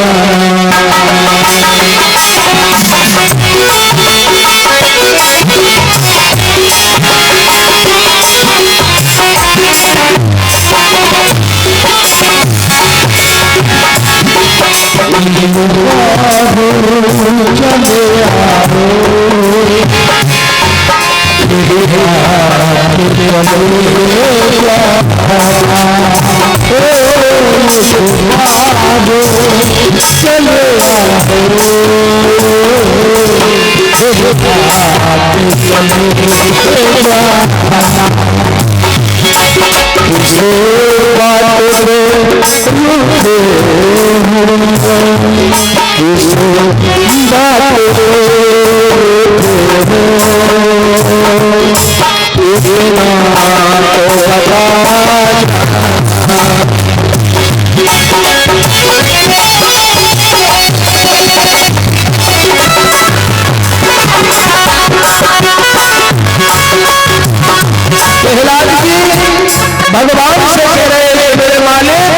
भगवान से कह रहे हैं मेरे मालिक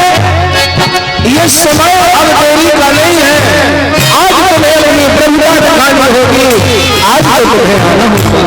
ये समय अब देरी का नहीं है, आज तो मेरे ब्रह्मा दिखानी होगी, आज तो तुम्हें आना होगा।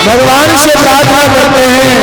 भगवान से प्रार्थना करते हैं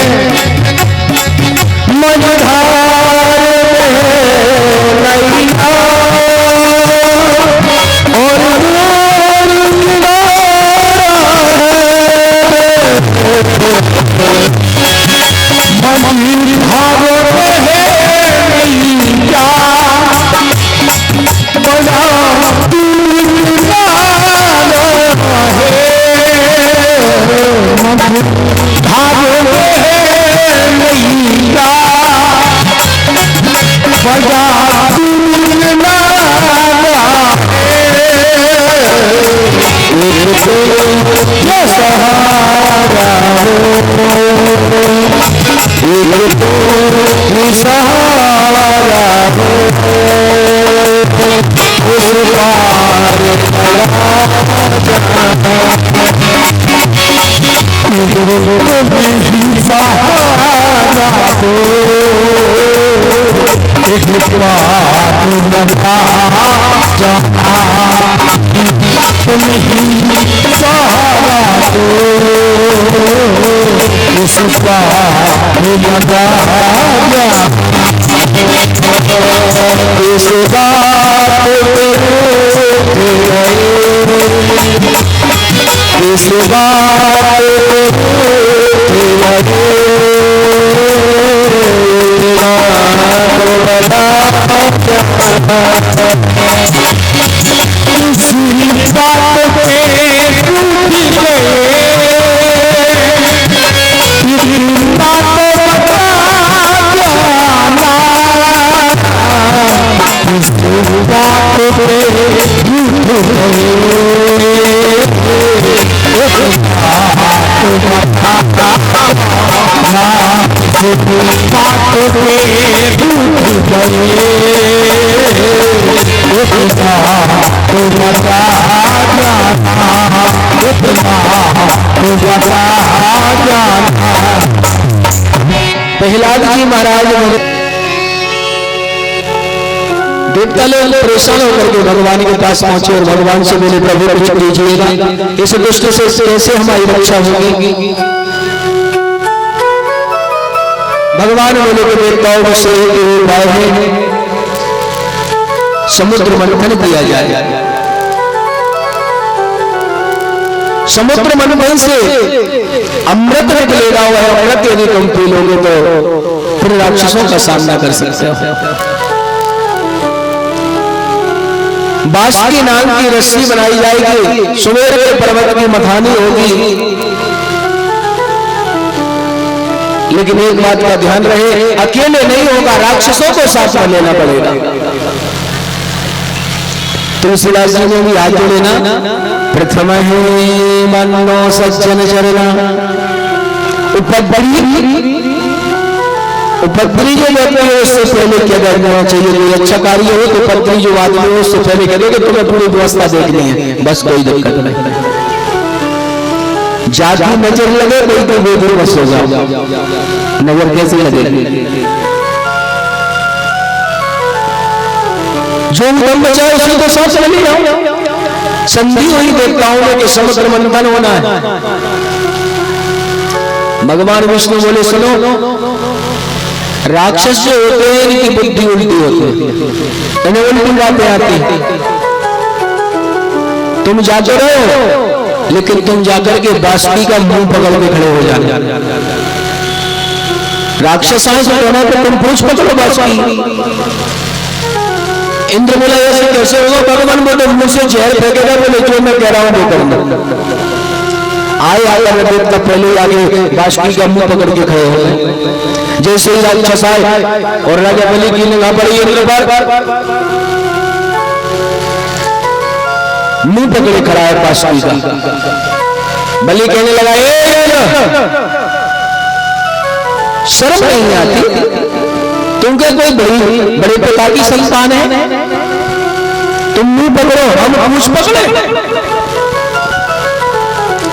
इस बात प्रहलाद जी महाराज देवता लोग परेशान होकर के भगवान के पास पहुंचे और भगवान से बोले, प्रभु कुछ कीजिएगा, इस दुष्ट से कैसे हमारी रक्षा होगी। भगवान बोले कि देवताओं से एक उपाय है, समुद्र मंथन किया जाए। समुद्र मंथन से अमृत निकलेगा, वह अमृत यदि तुम पी लोगे तो फिर राक्षसों का सामना कर सकते हो। बांसुरी नाम की रस्सी बनाई जाएगी, सुमेर के पर्वत की मथानी होगी। लेकिन एक बात का ध्यान रहे, अकेले नहीं होगा, राक्षसों को साथ में लेना पड़ेगा। तुलसीदास जी ने भी हाथ जोड़े ना, प्रथम ही मनो सज्जन चरना, उपद्री जो कहते हैं उससे पहले क्या करना चाहिए। कोई अच्छा कार्य हो तो उपद्री जो आदमी हो उससे पहले कहते कि तुम्हें पूरी व्यवस्था देखनी है, बस कोई दिक्कत नहीं। जादू नजर लगे कोई तो बेदर बस हो जाओ, नजर कैसे लगेगी। जो दम बचाए उसमें तो सांस लगी जाओ। संधि हुई देवताओं में कि समुद्र मंथन होना है। भगवान विष्णु बोले, सुनो, राक्षस जो होते हैं इनकी बुद्धि उल्टी होती है, इन्हें उल्टी बातें आती हैं। तुम जाकर रहो, लेकिन तुम जाकर के बांसुरी का मुंह पकड़ के खड़े हो जाना। राक्षस आए तो होना तो तुम पूछ पकड़ो बांसुरी। इंद्र बोला, ऐसे कैसे होगा। भगवान बोले, मुझसे जहर फेंकेगा। बोले, जो मैं कह रहा हूं वो करना। आए देवता पहले आगे बांसुरी का मुंह पकड़ के खड़े हो गए। जैसे ही राक्षस आए और राजा बलि की निगाह पड़ी इंद्र पर, मुंह पकड़े खड़ा है बांसुरी का। बलि कहने लगा, शर्म नहीं आती तुम क्या कोई बड़े पिता की संतान है, तुम मुंह पकड़ो, हम पूछ पकड़े।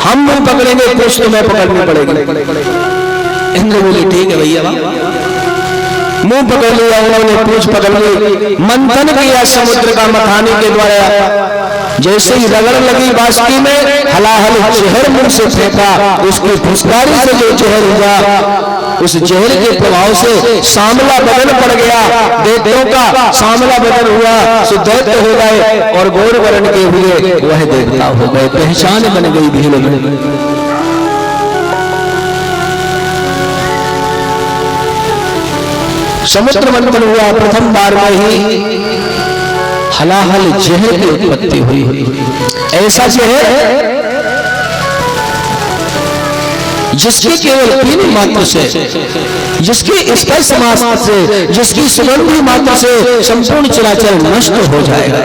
हम मुंह पकड़ेंगे, पूछ तुम्हें पकड़नी पड़ेगी। इंद्र बोले, ठीक है भैया। मुंह पकड़ लिया उन्होंने, पूछ पकड़ ली, मंथन किया समुद्र का मथानी के द्वारा। जैसे ही रगड़ लगी बांसुरी में, हलाहल जहर मुंह से फेंका। उसकी फुसकारी से जो जहर हुआ, उस जहर के प्रभाव से सांवला बदन पड़ गया। दैत्यों का सांवला बदन हुआ, सो दैत्य हो गए और गौर वर्ण के हुए वह देवता हो गए। पहचान बन गई भीड़ में। समुद्र मंथन हुआ, प्रथम बार में ही हलाहल जहर की उत्पत्ति हुई। ऐसा जहर जिसके केवल पीने मात्र से, जिसकी स्पर्श मात्र से, जिसकी सुगंधी मात्र से संपूर्ण चराचर नष्ट हो जाएगा।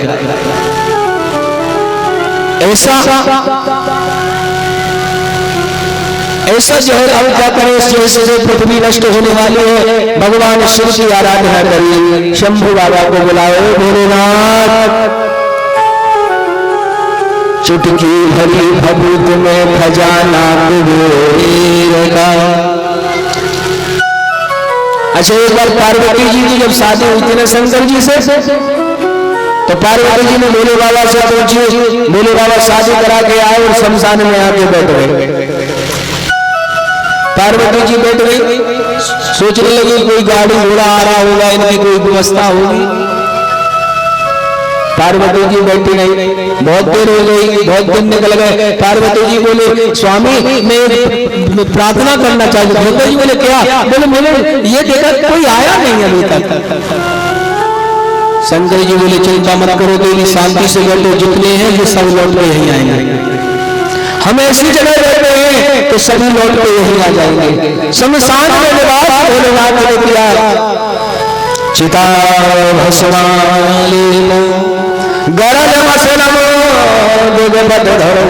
ऐसा जहर अब क्या करें, इस जहर से पृथ्वी नष्ट होने वाली है। भगवान शिव की आराधना करिए, शंभु बाबा को बुलाओ। भोलेनाथ, चुटकी भरी भभूत में खजाना कुबेर का। अच्छा, एक बार पार्वती जी की जब शादी हुई थी ना शंकर जी से, तो पार्वती जी ने भोले बाबा से पूछी। भोले बाबा शादी करा के आए और शमशान में आके बैठ गए। पार्वती जी बैठ गई, सोचने लगी कोई गाड़ी घोड़ा आ रहा होगा, इनकी कोई व्यवस्था होगी। पार्वती जी बैठी नहीं, बहुत देर हो गई, बहुत दिन निकल गए। पार्वती जी बोले स्वामी मैं प्रार्थना करना चाहती हूँ। भोले जी बोले क्या? बोले मैंने ये देखा कोई आया नहीं अभी तक। शंकर जी बोले चिंता मत करो, देवी शांति से बैठो, जितने हैं ये सब लौट के यहीं आएंगे। हम ऐसी जगह रहते हैं तो सभी लौट के यहीं आ जाएंगे। शमशान में निवास भोलेनाथ ने किया। चिता भस्मालीनो गरज मसलमो दुर्गबद्धरो।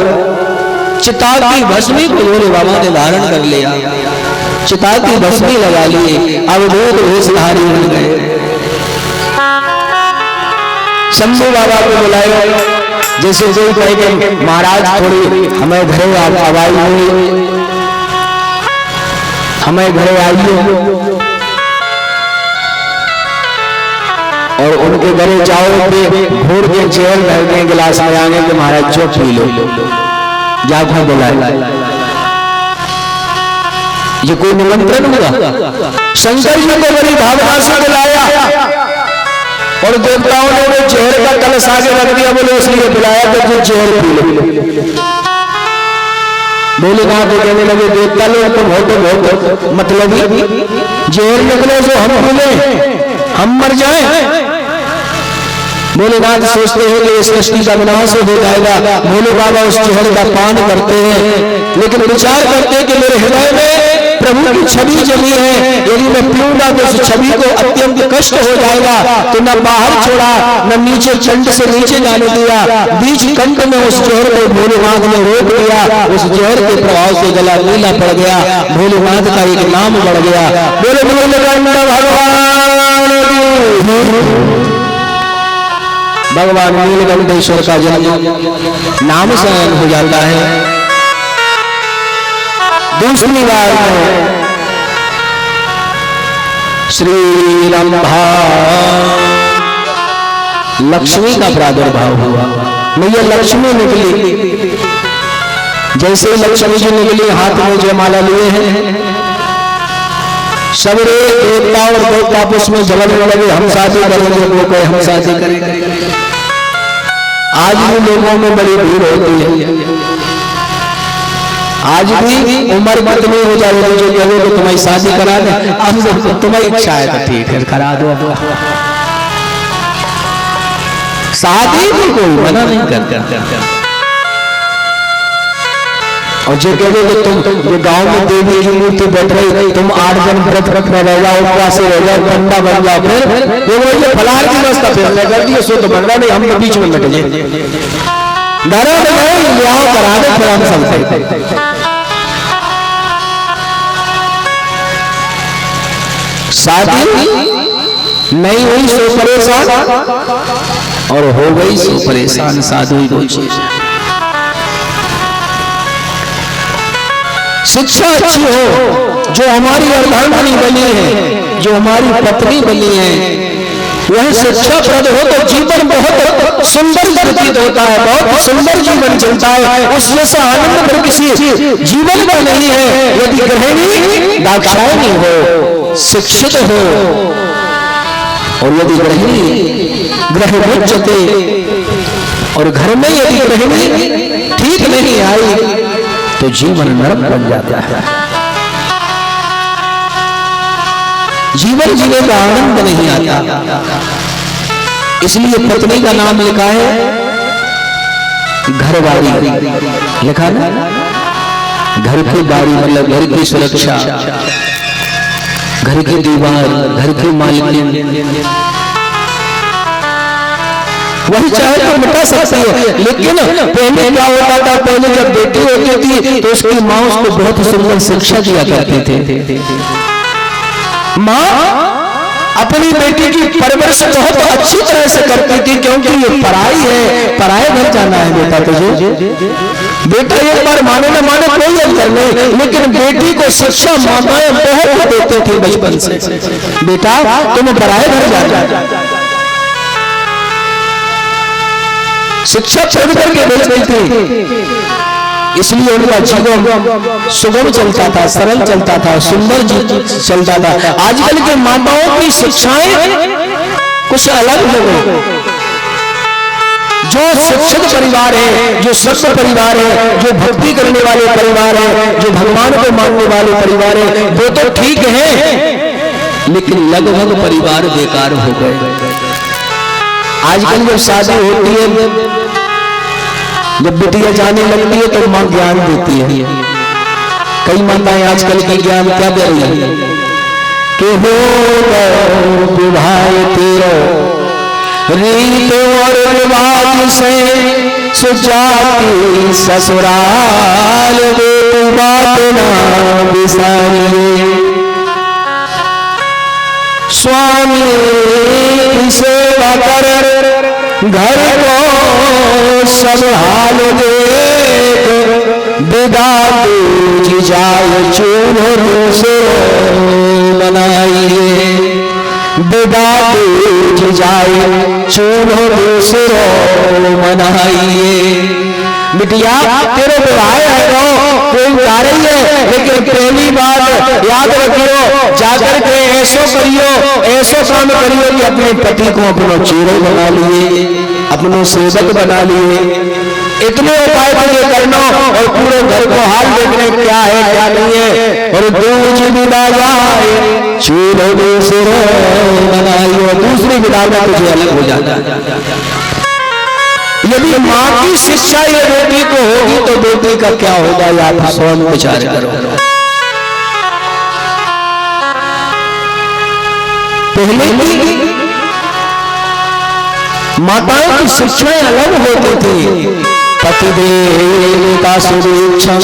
चिता की भस्मी को भोले बाबा ने धारण कर लिया। चिता की भस्मी लगा ली, अवधूत वेशधारी बन गए। शंभू बाबा को बुलाया, जैसे कोई कहे कि महाराज थोड़ी हमें घरे आवाज हुई, हमें घरे आइए। और उनके घरे जाओ पे घोर के चेहल भर के गिलास में आगे के महाराज चो पी लो, जाकर बुलाया। ये कोई निमंत्रण हुआ? शंकर जी को बड़ी भावना से बुलाया और देवताओं ने वो जहर का कलश आगे रख दिया। बोले इसलिए बुलाया तो कुछ जहर पी लो। भोलेनाथ कहने लगे देवता लोग तो बहुत मतलब जहर निकले तो हम मिले, हम मर जाए। भोलेनाथ सोचते हैं कि इस सृष्टि का विनाश हो जाएगा। भोले बाबा उस जहर का पान करते हैं, लेकिन विचार करते हैं कि मेरे हृदय में प्रभु की छवि जमी है, यदि मैं पीऊंगा तो उस छवि को अत्यंत कष्ट हो जाएगा। तो न बाहर छोड़ा, न नीचे चंड से नीचे जाने दिया। बीच कंठ में उस जहर को भोलेनाथ ने रोक दिया। उस जहर के प्रभाव से गला नीला पड़ गया। भोलेनाथ का एक नाम बढ़ गया। बोले भगवान नीलकंठेश्वर का जन्म नाम से हो जाता है। दूसरी बार श्री रंभा लक्ष्मी का प्रादुर्भाव हुआ। मैया लक्ष्मी निकली। जैसे लक्ष्मी जी निकली, हाथ में जयमाला लिए हैं, सबरे देवता और देवता आपस में झगड़ने लगे, हम शादी करेंगे, वो कहे हम शादी करेंगे। आज भी लोगों में बड़ी भीड़ होती है। आज भी उम्र पत्नी हो जाए जो कहे तो तुम्हारी शादी करा दे, अब तुम्हारी इच्छा है तो ठीक है करा दो। शादी भी कोई मना नहीं करता। और जो कहे कि तुम जो गांव में देवी की मूर्ति बैठ रही, तुम 8 दिन व्रत रह जाओ, उपवास रह जाओ, ठंडा बन जाओ, फिर वो फलार की व्यवस्था फिर कर दिए, सो तो बन रहा नहीं, हम तो बीच में बैठ जाए डरा करा दे, फिर हम सब शादी नहीं हुई सो परेशान, और हो गई सो परेशान साधु दो चीज। शिक्षा अच्छी हो, जो हमारी अर्धांगिनी बनी है, जो हमारी पत्नी बनी है, वह शिक्षाप्रद हो तो जीवन बहुत सुंदर व्यतीत होता है, बहुत सुंदर जीवन चलता है। उसमें से आनंद भर किसी जीवन का नहीं है। यदि गृहिणी दाक्षायणी हो, शिक्षित हो, और यदि गृहिणी गृहमुच्यते, और घर में यदि गृहिणी ठीक नहीं आई तो जीवन नरक बन जाता है। जीवन जीने का आनंद नहीं आता। इसलिए पत्नी का नाम लिखा है घरवाली, लिखा ना, घर की बारी मतलब घर की सुरक्षा, घर की दीवार, घर की मालिक, वही चाहे तो मिटा सकती है। लेकिन पहले क्या होता था, पहले जब बेटी होती थी तो उसकी माँ उसको बहुत सुंदर शिक्षा दिया करती थी। माँ अपनी बेटी की परवरिश बहुत अच्छी तरह से करती थी, क्योंकि ये पढ़ाई है, पढ़ाई घर जाना है बेटा तुझे। बेटा एक बार माने ना माने कोई अंतर नहीं, लेकिन बेटी को शिक्षा माताएं बहुत देते थे बचपन से, बेटा तुम पढ़ाई घर जाना। शिक्षा छोड़ करके भेज रही थी, इसलिए उनका जीवन सुगम चलता था, सरल चलता था, सुंदर चलता था। आजकल के माताओं की शिक्षाएं कुछ अलग हो गई। जो शिक्षित परिवार है, जो सत्य परिवार है, जो भक्ति करने वाले परिवार है, जो भगवान को मानने वाले परिवार है, वो तो ठीक है, लेकिन लगभग परिवार बेकार हो गए। आजकल जब शादी होती है, जब बिटिया जाने लगती है तो माँ ज्ञान देती है। कई माताएं आजकल की ज्ञान क्या दे रही है कि हो विवाह तेरो रीत और रिवाज से सुजाती ससुराल वे बात ना बिसारिए। स्वामी की सेवा कर घर को संभाल दे, विदा दूज जाए चूल्हों से बनाइए, विदा दूज जाए चूल्हों से मनाइए। बिटिया तेरे विवाह है कोई गा रही है, लेकिन पहली बात याद रखियो, जाकर के ऐसो करियो, ऐसो काम करियो कि अपने पति को अपना चेहरा बना लिए, अपने सेवक बना लिए। इतने उपाय मुझे करना और पूरे घर को हाल देखने क्या है क्या नहीं है। और दूज विदा जाए चूल्हों से बनाइए, दूसरी विदा में तुझे अलग हो जाता है। यदि माँ की शिक्षा ये बेटी को होगी तो बेटी का क्या होगा, या आप स्वयं विचार करो। पहले की माताओं की शिक्षाएं अलग होती थी। पतिदेव का सुरक्षण,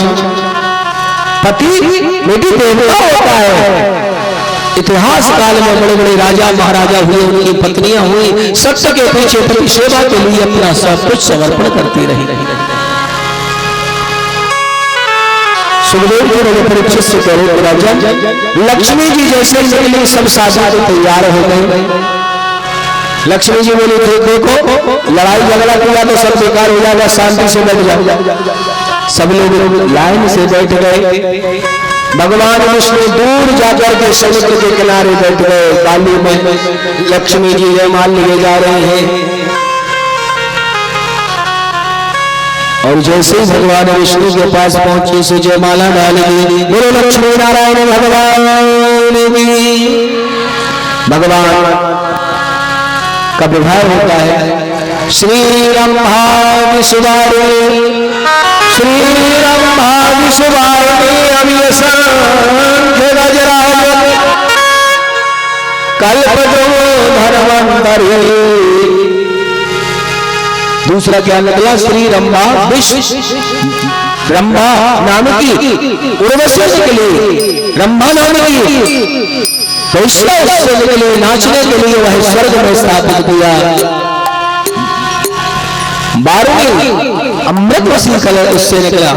पति बेटी देवता होता है। इतिहास काल में बड़े बड़े राजा महाराजा हुए, उनकी पत्नियां हुई, सत्य के पीछे पति सेवा के लिए अपना सब कुछ समर्पण करती रही। सुखदेव जी ने परीक्षित से कहे, राजा लक्ष्मी जी जैसे निकली सब साधु तैयार हो गए। लक्ष्मी जी बोली देखो लड़ाई झगड़ा किया तो सब बेकार हो जाएगा, शांति से बैठ जाओ। सब लोग लाइन से बैठ गए। भगवान विष्णु दूर जाकर के समुद्र के किनारे बैठ गए। बाली में लक्ष्मी जी जयमाल लिए जा रहे हैं, और जैसे ही भगवान विष्णु के पास पहुंचे से जयमाला डाल दी। बोलो लक्ष्मी नारायण भगवान की। भगवान का विवाह होता है। श्री रंभा विश्वारिणी, श्री रंभा विश्वारिणी अभियसंख्य गजराज कल्पजो धर्मंतरी। दूसरा क्या निकला, श्री रंभा विश्व, रंभा नाम की उर्वशी निकली, रंभा नाम की तो उससे निकले नाचने के लिए वह स्वर्ग में स्थापित किया। 12वीं अमृत वसीकल उससे निकला।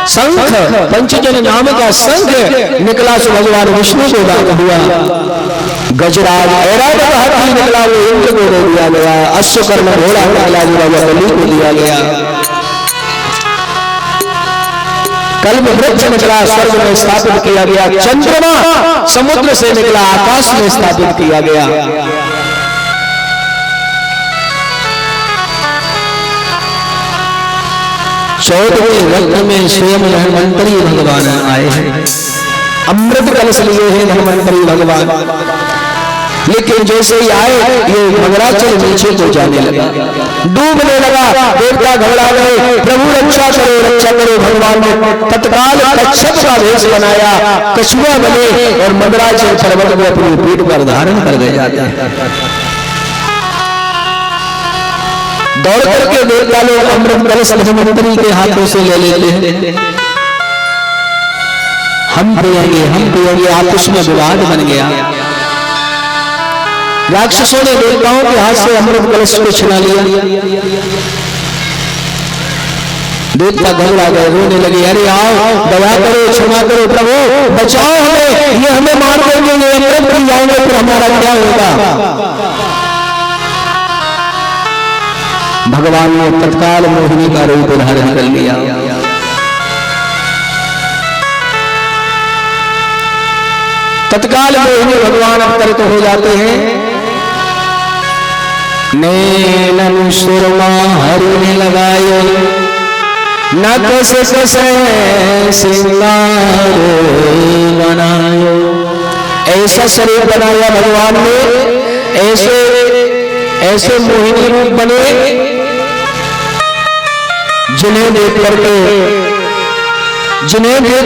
शंख पंचजन नाम का शंख निकला, सो भगवान विष्णु को दान हुआ। गजराज ऐरावत हाथी निकला, वो इंद्र को दे दिया गया। अश्वकर्ण घोड़ा निकला, जो राजा बलि को दिया गया। कल्प वृक्ष निकला, स्वर्ग में स्थापित किया गया। चंद्रमा समुद्र से निकला, आकाश में स्थापित किया गया। चौदहवें रत्न में स्वयं धन्वंतरी भगवान आए हैं। अमृत कलश लिए हैं धन्वंतरी भगवान। लेकिन जैसे ही आए ये मंगलाचल नीचे को जाने लगा, डूबने लगा। देवता घबरा गए, प्रभु रक्षा करो रक्षा करो। भगवान ने तत्काल कच्छप का वेश बनाया, कछुआ बने और मंगलाचल पर्वत को अपनी पीठ पर धारण कर गए जाते हैं। दौड़ करके देवता लोग अमृत कलश धन्वंतरी के हाथों से ले लेते हैं। हम पिएंगे, आपस में विवाद बन गया। राक्षसों ने देवताओं के हाथ से अमृत कलश को छिना लिया। देवता घबरा गए, रोने लगे, अरे आओ दया करो, क्षमा करो, प्रभु बचाओ हमें, ये हमें मार देंगे, ये अमृत पी जाएंगे, तो हमारा क्या होगा। भगवान ने तत्काल मोहिनी का रूप धारण कर लिया। तत्काल मोहिनी भगवान अवतरित हो जाते हैं। नैनन सुरमा हरि ने लगायो, न कसे कसे श्रृंगार बनायो। ऐसा शरीर बनाया भगवान ने, ऐसे ऐसे मोहिनी रूप बने जिन्हें देख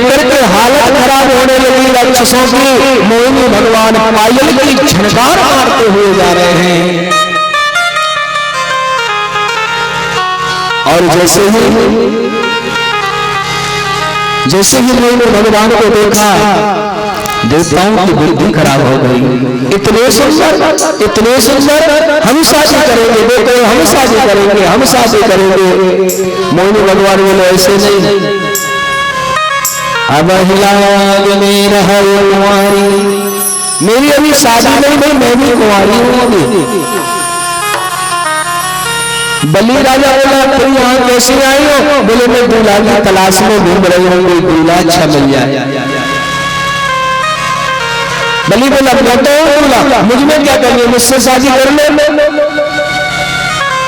करके हालत खराब होने लगी राक्षसों की। मोहिनी भगवान पायल की झनकार मारते हुए जा रहे हैं। और जैसे ही मोहिनी भगवान को देखा, देवताओं की बुद्धि खराब हो गई। इतने सुंदर हम शादी करेंगे, देखो हम शादी करेंगे, हम शादी करेंगे। मोहिनी भगवान बोले ऐसे नहीं, अब हिलाग में रहा कुंवारी, मेरी अभी शादी नहीं भाई, मैं भी कुंवारी हूँ। बलि राजा बोला तुम यहाँ कैसे आई हो? बोले मैं दूल्हा की तलाश में घूम रही हूँ, दूल्हा अच्छा मिल जाए। बलि बोला मैं तो दूल्हा, मुझमें क्या करनी, मुझसे शादी कर ले।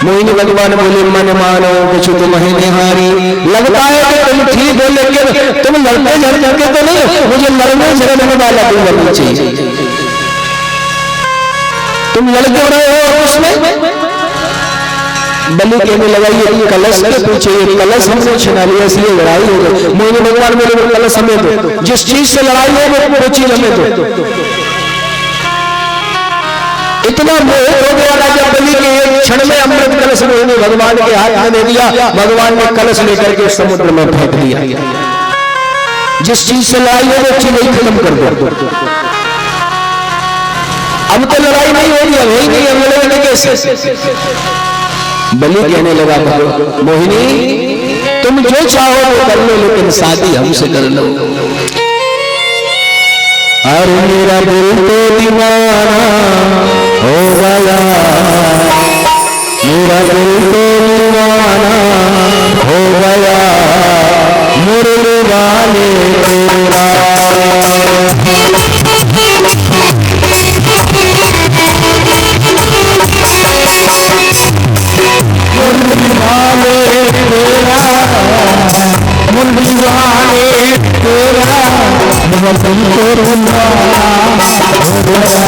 मोहिनी भगवान बोले मन मानो कुछ तुम्हें निहारी, लगता है कि तुम ठीक हो लेकिन तुम लड़ते झड़ के तो नहीं, मुझे लड़ने झगड़ने वाला दूल्हा चाहिए। तुम लड़ क्यों रहे हो उसमें? बलि कहने लगा ये कलश के पीछे, ये कलश हमने छिना लिया इसलिए लड़ाई हो गई। मोहिनी भगवान बोले कलश हमें दो, जिस चीज से लड़ाई हो वो चीज हमें दो। इतना मोहित हो गया राजा बलि के एक क्षण में अमृत कलश मोहिनी भगवान के हाथ में दे दिया। भगवान ने कलश लेकर के समुद्र में फेंक दिया। जिस चीज से लड़ाई हो वो चीज ही खत्म कर दो। अब तो लड़ाई नहीं हो रही, वही नहीं है, लड़ेंगे कैसे? बलि कहने लगा मोहिनी तुम जो चाहो वो कर लो, लेकिन शादी हमसे कर लो। अरे मेरा दिल तो दीवाना हो गया, मेरा दिल तो दीवाना हो गया, मुरली वाले तेरा। मुरली वाले तेरा, मुरली वाले तेरा, मेरा दिल तो दीवाना हो गया,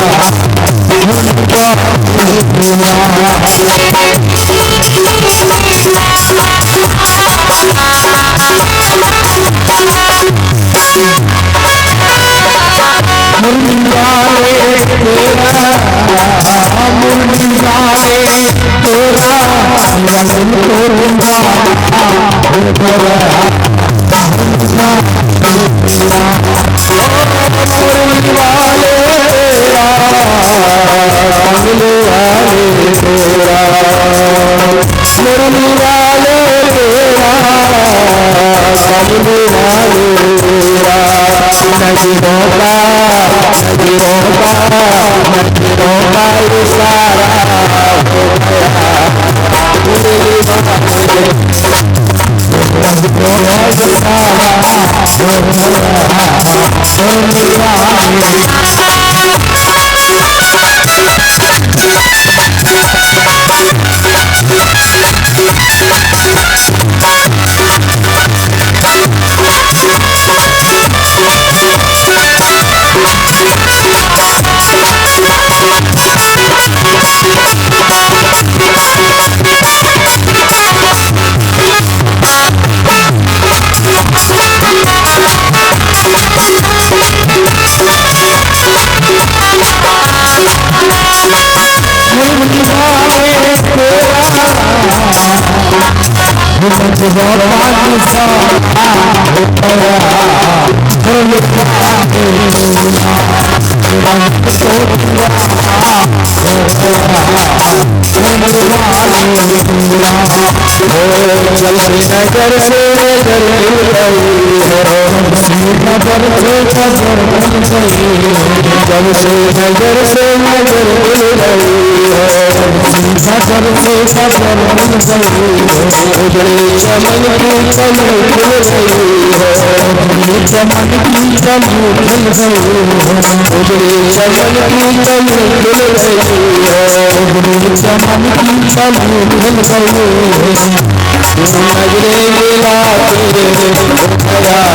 चमन की पलू ढल गए नजरे मिला तेरे गया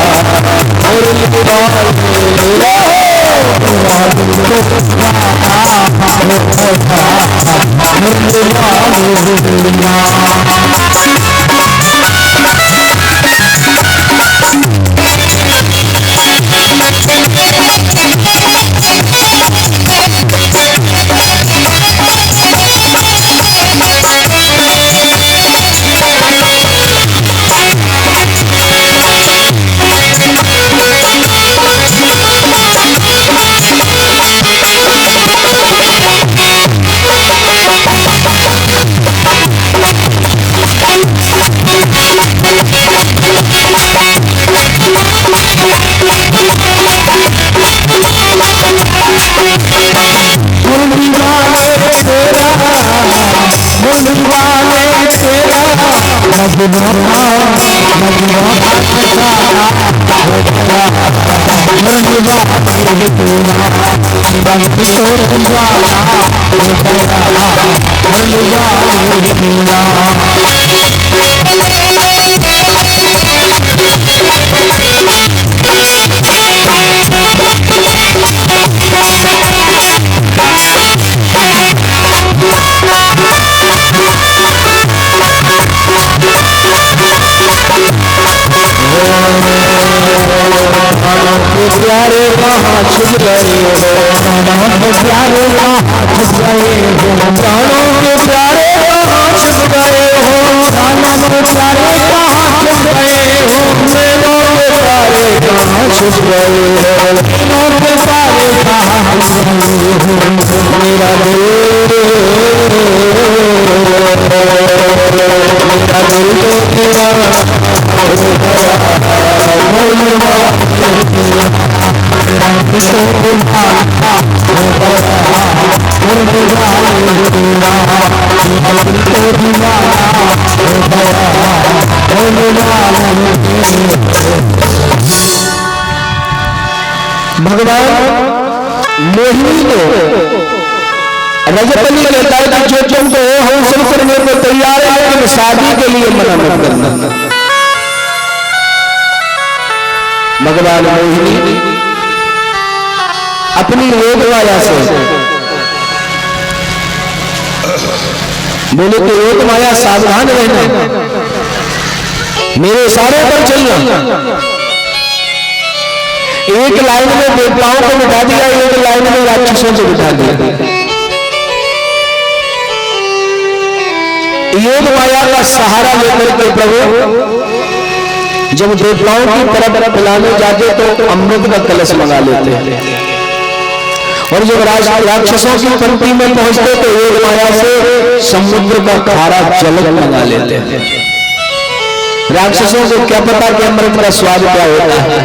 और प्यारे कहाँ छुप गए हो प्यारे कहाँ छुप गए हो प्राणों के प्यारे कहाँ छुप गए हो प्राणों के प्यारे कहाँ छुप गए हो मेरों के प्यारे कहाँ छुप गए हो मेरों के प्यारे कहाँ छुप गए हो मेरा दिल भगवान मोहिनी को रजतनी कहता है कि जो तुमको हम सब करने को तैयार है लेकिन शादी के लिए मना मत करना। भगवान मोहिनी अपनी योग माया से बोले तो योग माया सावधान रहना मेरे इशारे पर चलना। एक लाइन में देवताओं को बिठा दिया एक लाइन में राक्षसों को बिठा दिया। योग माया का सहारा लेकर के प्रभु जब देवताओं की तरफ पिलाने जाते तो अमृत का कलश मंगा लेते और जब राक्षसों की पंक्ति में पहुंचते तो योग माया से समुद्र का खारा जल मंगा लेते हैं। राक्षसों को क्या पता कि अमृत का स्वाद क्या होता है।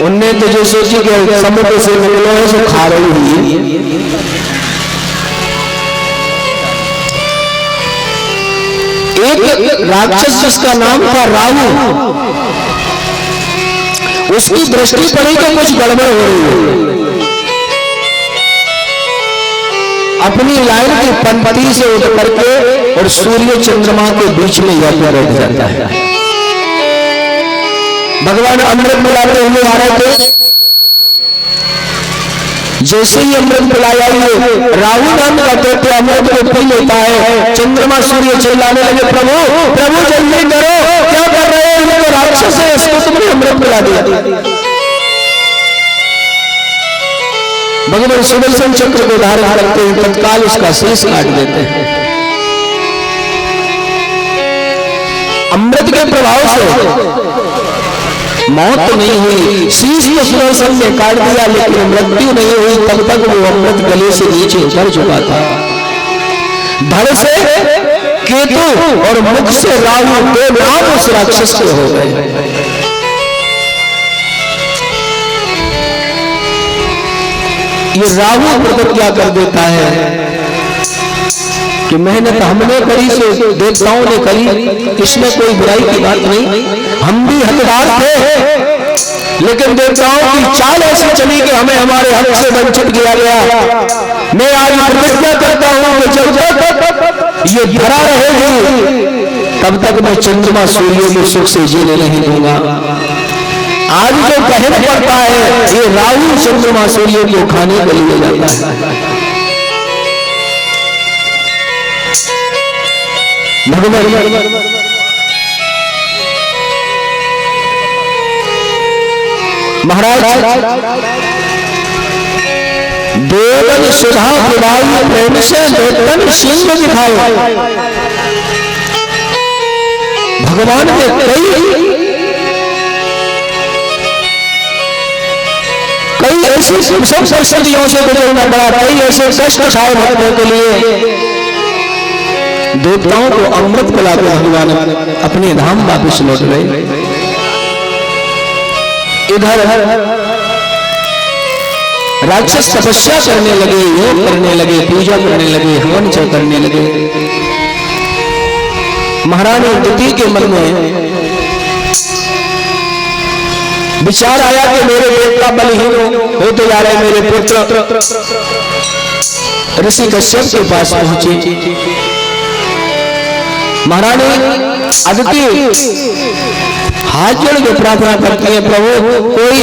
उनने तो जो सोची कि समुद्र से निकलो है सो खा रही हुई। एक राक्षस जिसका नाम था राहु उसकी दृष्टि पड़ी तो कुछ गड़बड़ हो रही है। अपनी लाइन की पंक्ति से उठ करके और सूर्य चंद्रमा के बीच में यज्ञ बैठ जाता है। भगवान अमृत मिलाते हुए आ रहे थे। जैसे ही अमृत पिलाया राहु नाम का दैत्य अमृत को पी लेता है। चंद्रमा सूर्य चिल्लाने लगे प्रभु प्रभु जल्दी करो क्या कर रहे हो ये तो राक्षस है इसको तुमने अमृत पिला दिया। भगवान सुदर्शन चक्र को धारण करते हैं तत्काल उसका शीश काट देते हैं। अमृत के प्रभाव से मौत तो नहीं हुई शीश को सुदर्शन ने काट दिया लेकिन मृत्यु नहीं हुई। तब तक वो अमृत गले से नीचे उतर चुका था। धड़ से केतु और मुख से राहु दो नाम उस राक्षस के हो गए। ये राहु प्रतिज्ञा कर देता है कि मेहनत हमने करी से देवताओं ने करी, इसमें कोई बुराई की बात नहीं। हम भी हकदार थे, लेकिन देवताओं की चाल ऐसी चली कि हमें हमारे हक से वंचित किया गया। मैं आज प्रतिज्ञा करता हूं कि जब तक ये धरा रहेगी तब तक मैं चंद्रमा सूर्य को सुख से जीने नहीं दूंगा। आज जो कहना पड़ता है ये राहु चंद्रमा सूर्य को खाने के लिए जाता है। महाराज देवन सुधा पिलाई प्रेम से देतन सिंह दिखाए। भगवान ने कई ऐसी सब परिस्थितियों से गुजरना पड़ा, कई ऐसे कष्ट खाए भक्तों के लिए देवताओं को अमृत पिलाकर भगवान अपने धाम वापिस लौट गए। इधर राक्षस तपस्या करने लगे, योग करने लगे, पूजा करने लगे, हवन करने लगे। महारानी दिति के मन में विचार आया कि मेरे बेटा बलहीन होते जा रहे, मेरे पुत्र ऋषि कश्यप के पास पहुंचे। महारानी अदिति हाथ जोड़ के प्रार्थना करती है, प्रभु कोई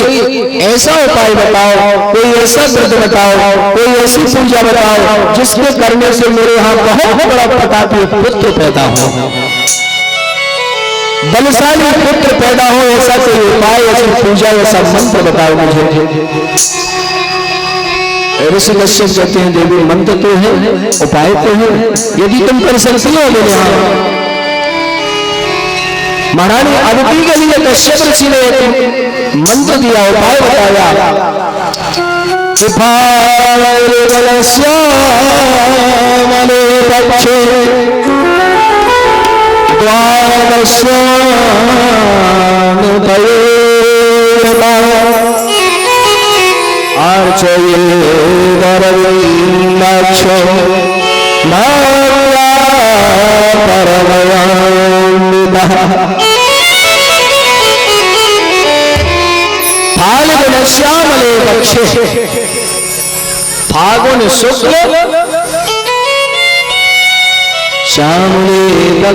ऐसा उपाय बताओ, कोई ऐसा व्रत बताओ, कोई ऐसी पूजा बताओ जिसके करने से मेरे यहाँ बहुत बड़ा प्रतापी पुत्र पैदा हो, बलशाली पुत्र पैदा हो। ऐसा कोई उपाय, ऐसी पूजा, ऐसा मंत्र बताओ मुझे। ऋषि कश्यप कहते हैं, देवी मंत्र तो है, उपाय तो है, यदि तुम कर सकती हो मेरे यहाँ। महारानी अदिति के लिए कश्यप ऋषि ने एक मंत्र दिया, उपाय बताया कि श्यामले पक्षे फागुन शुक्ल श्यामले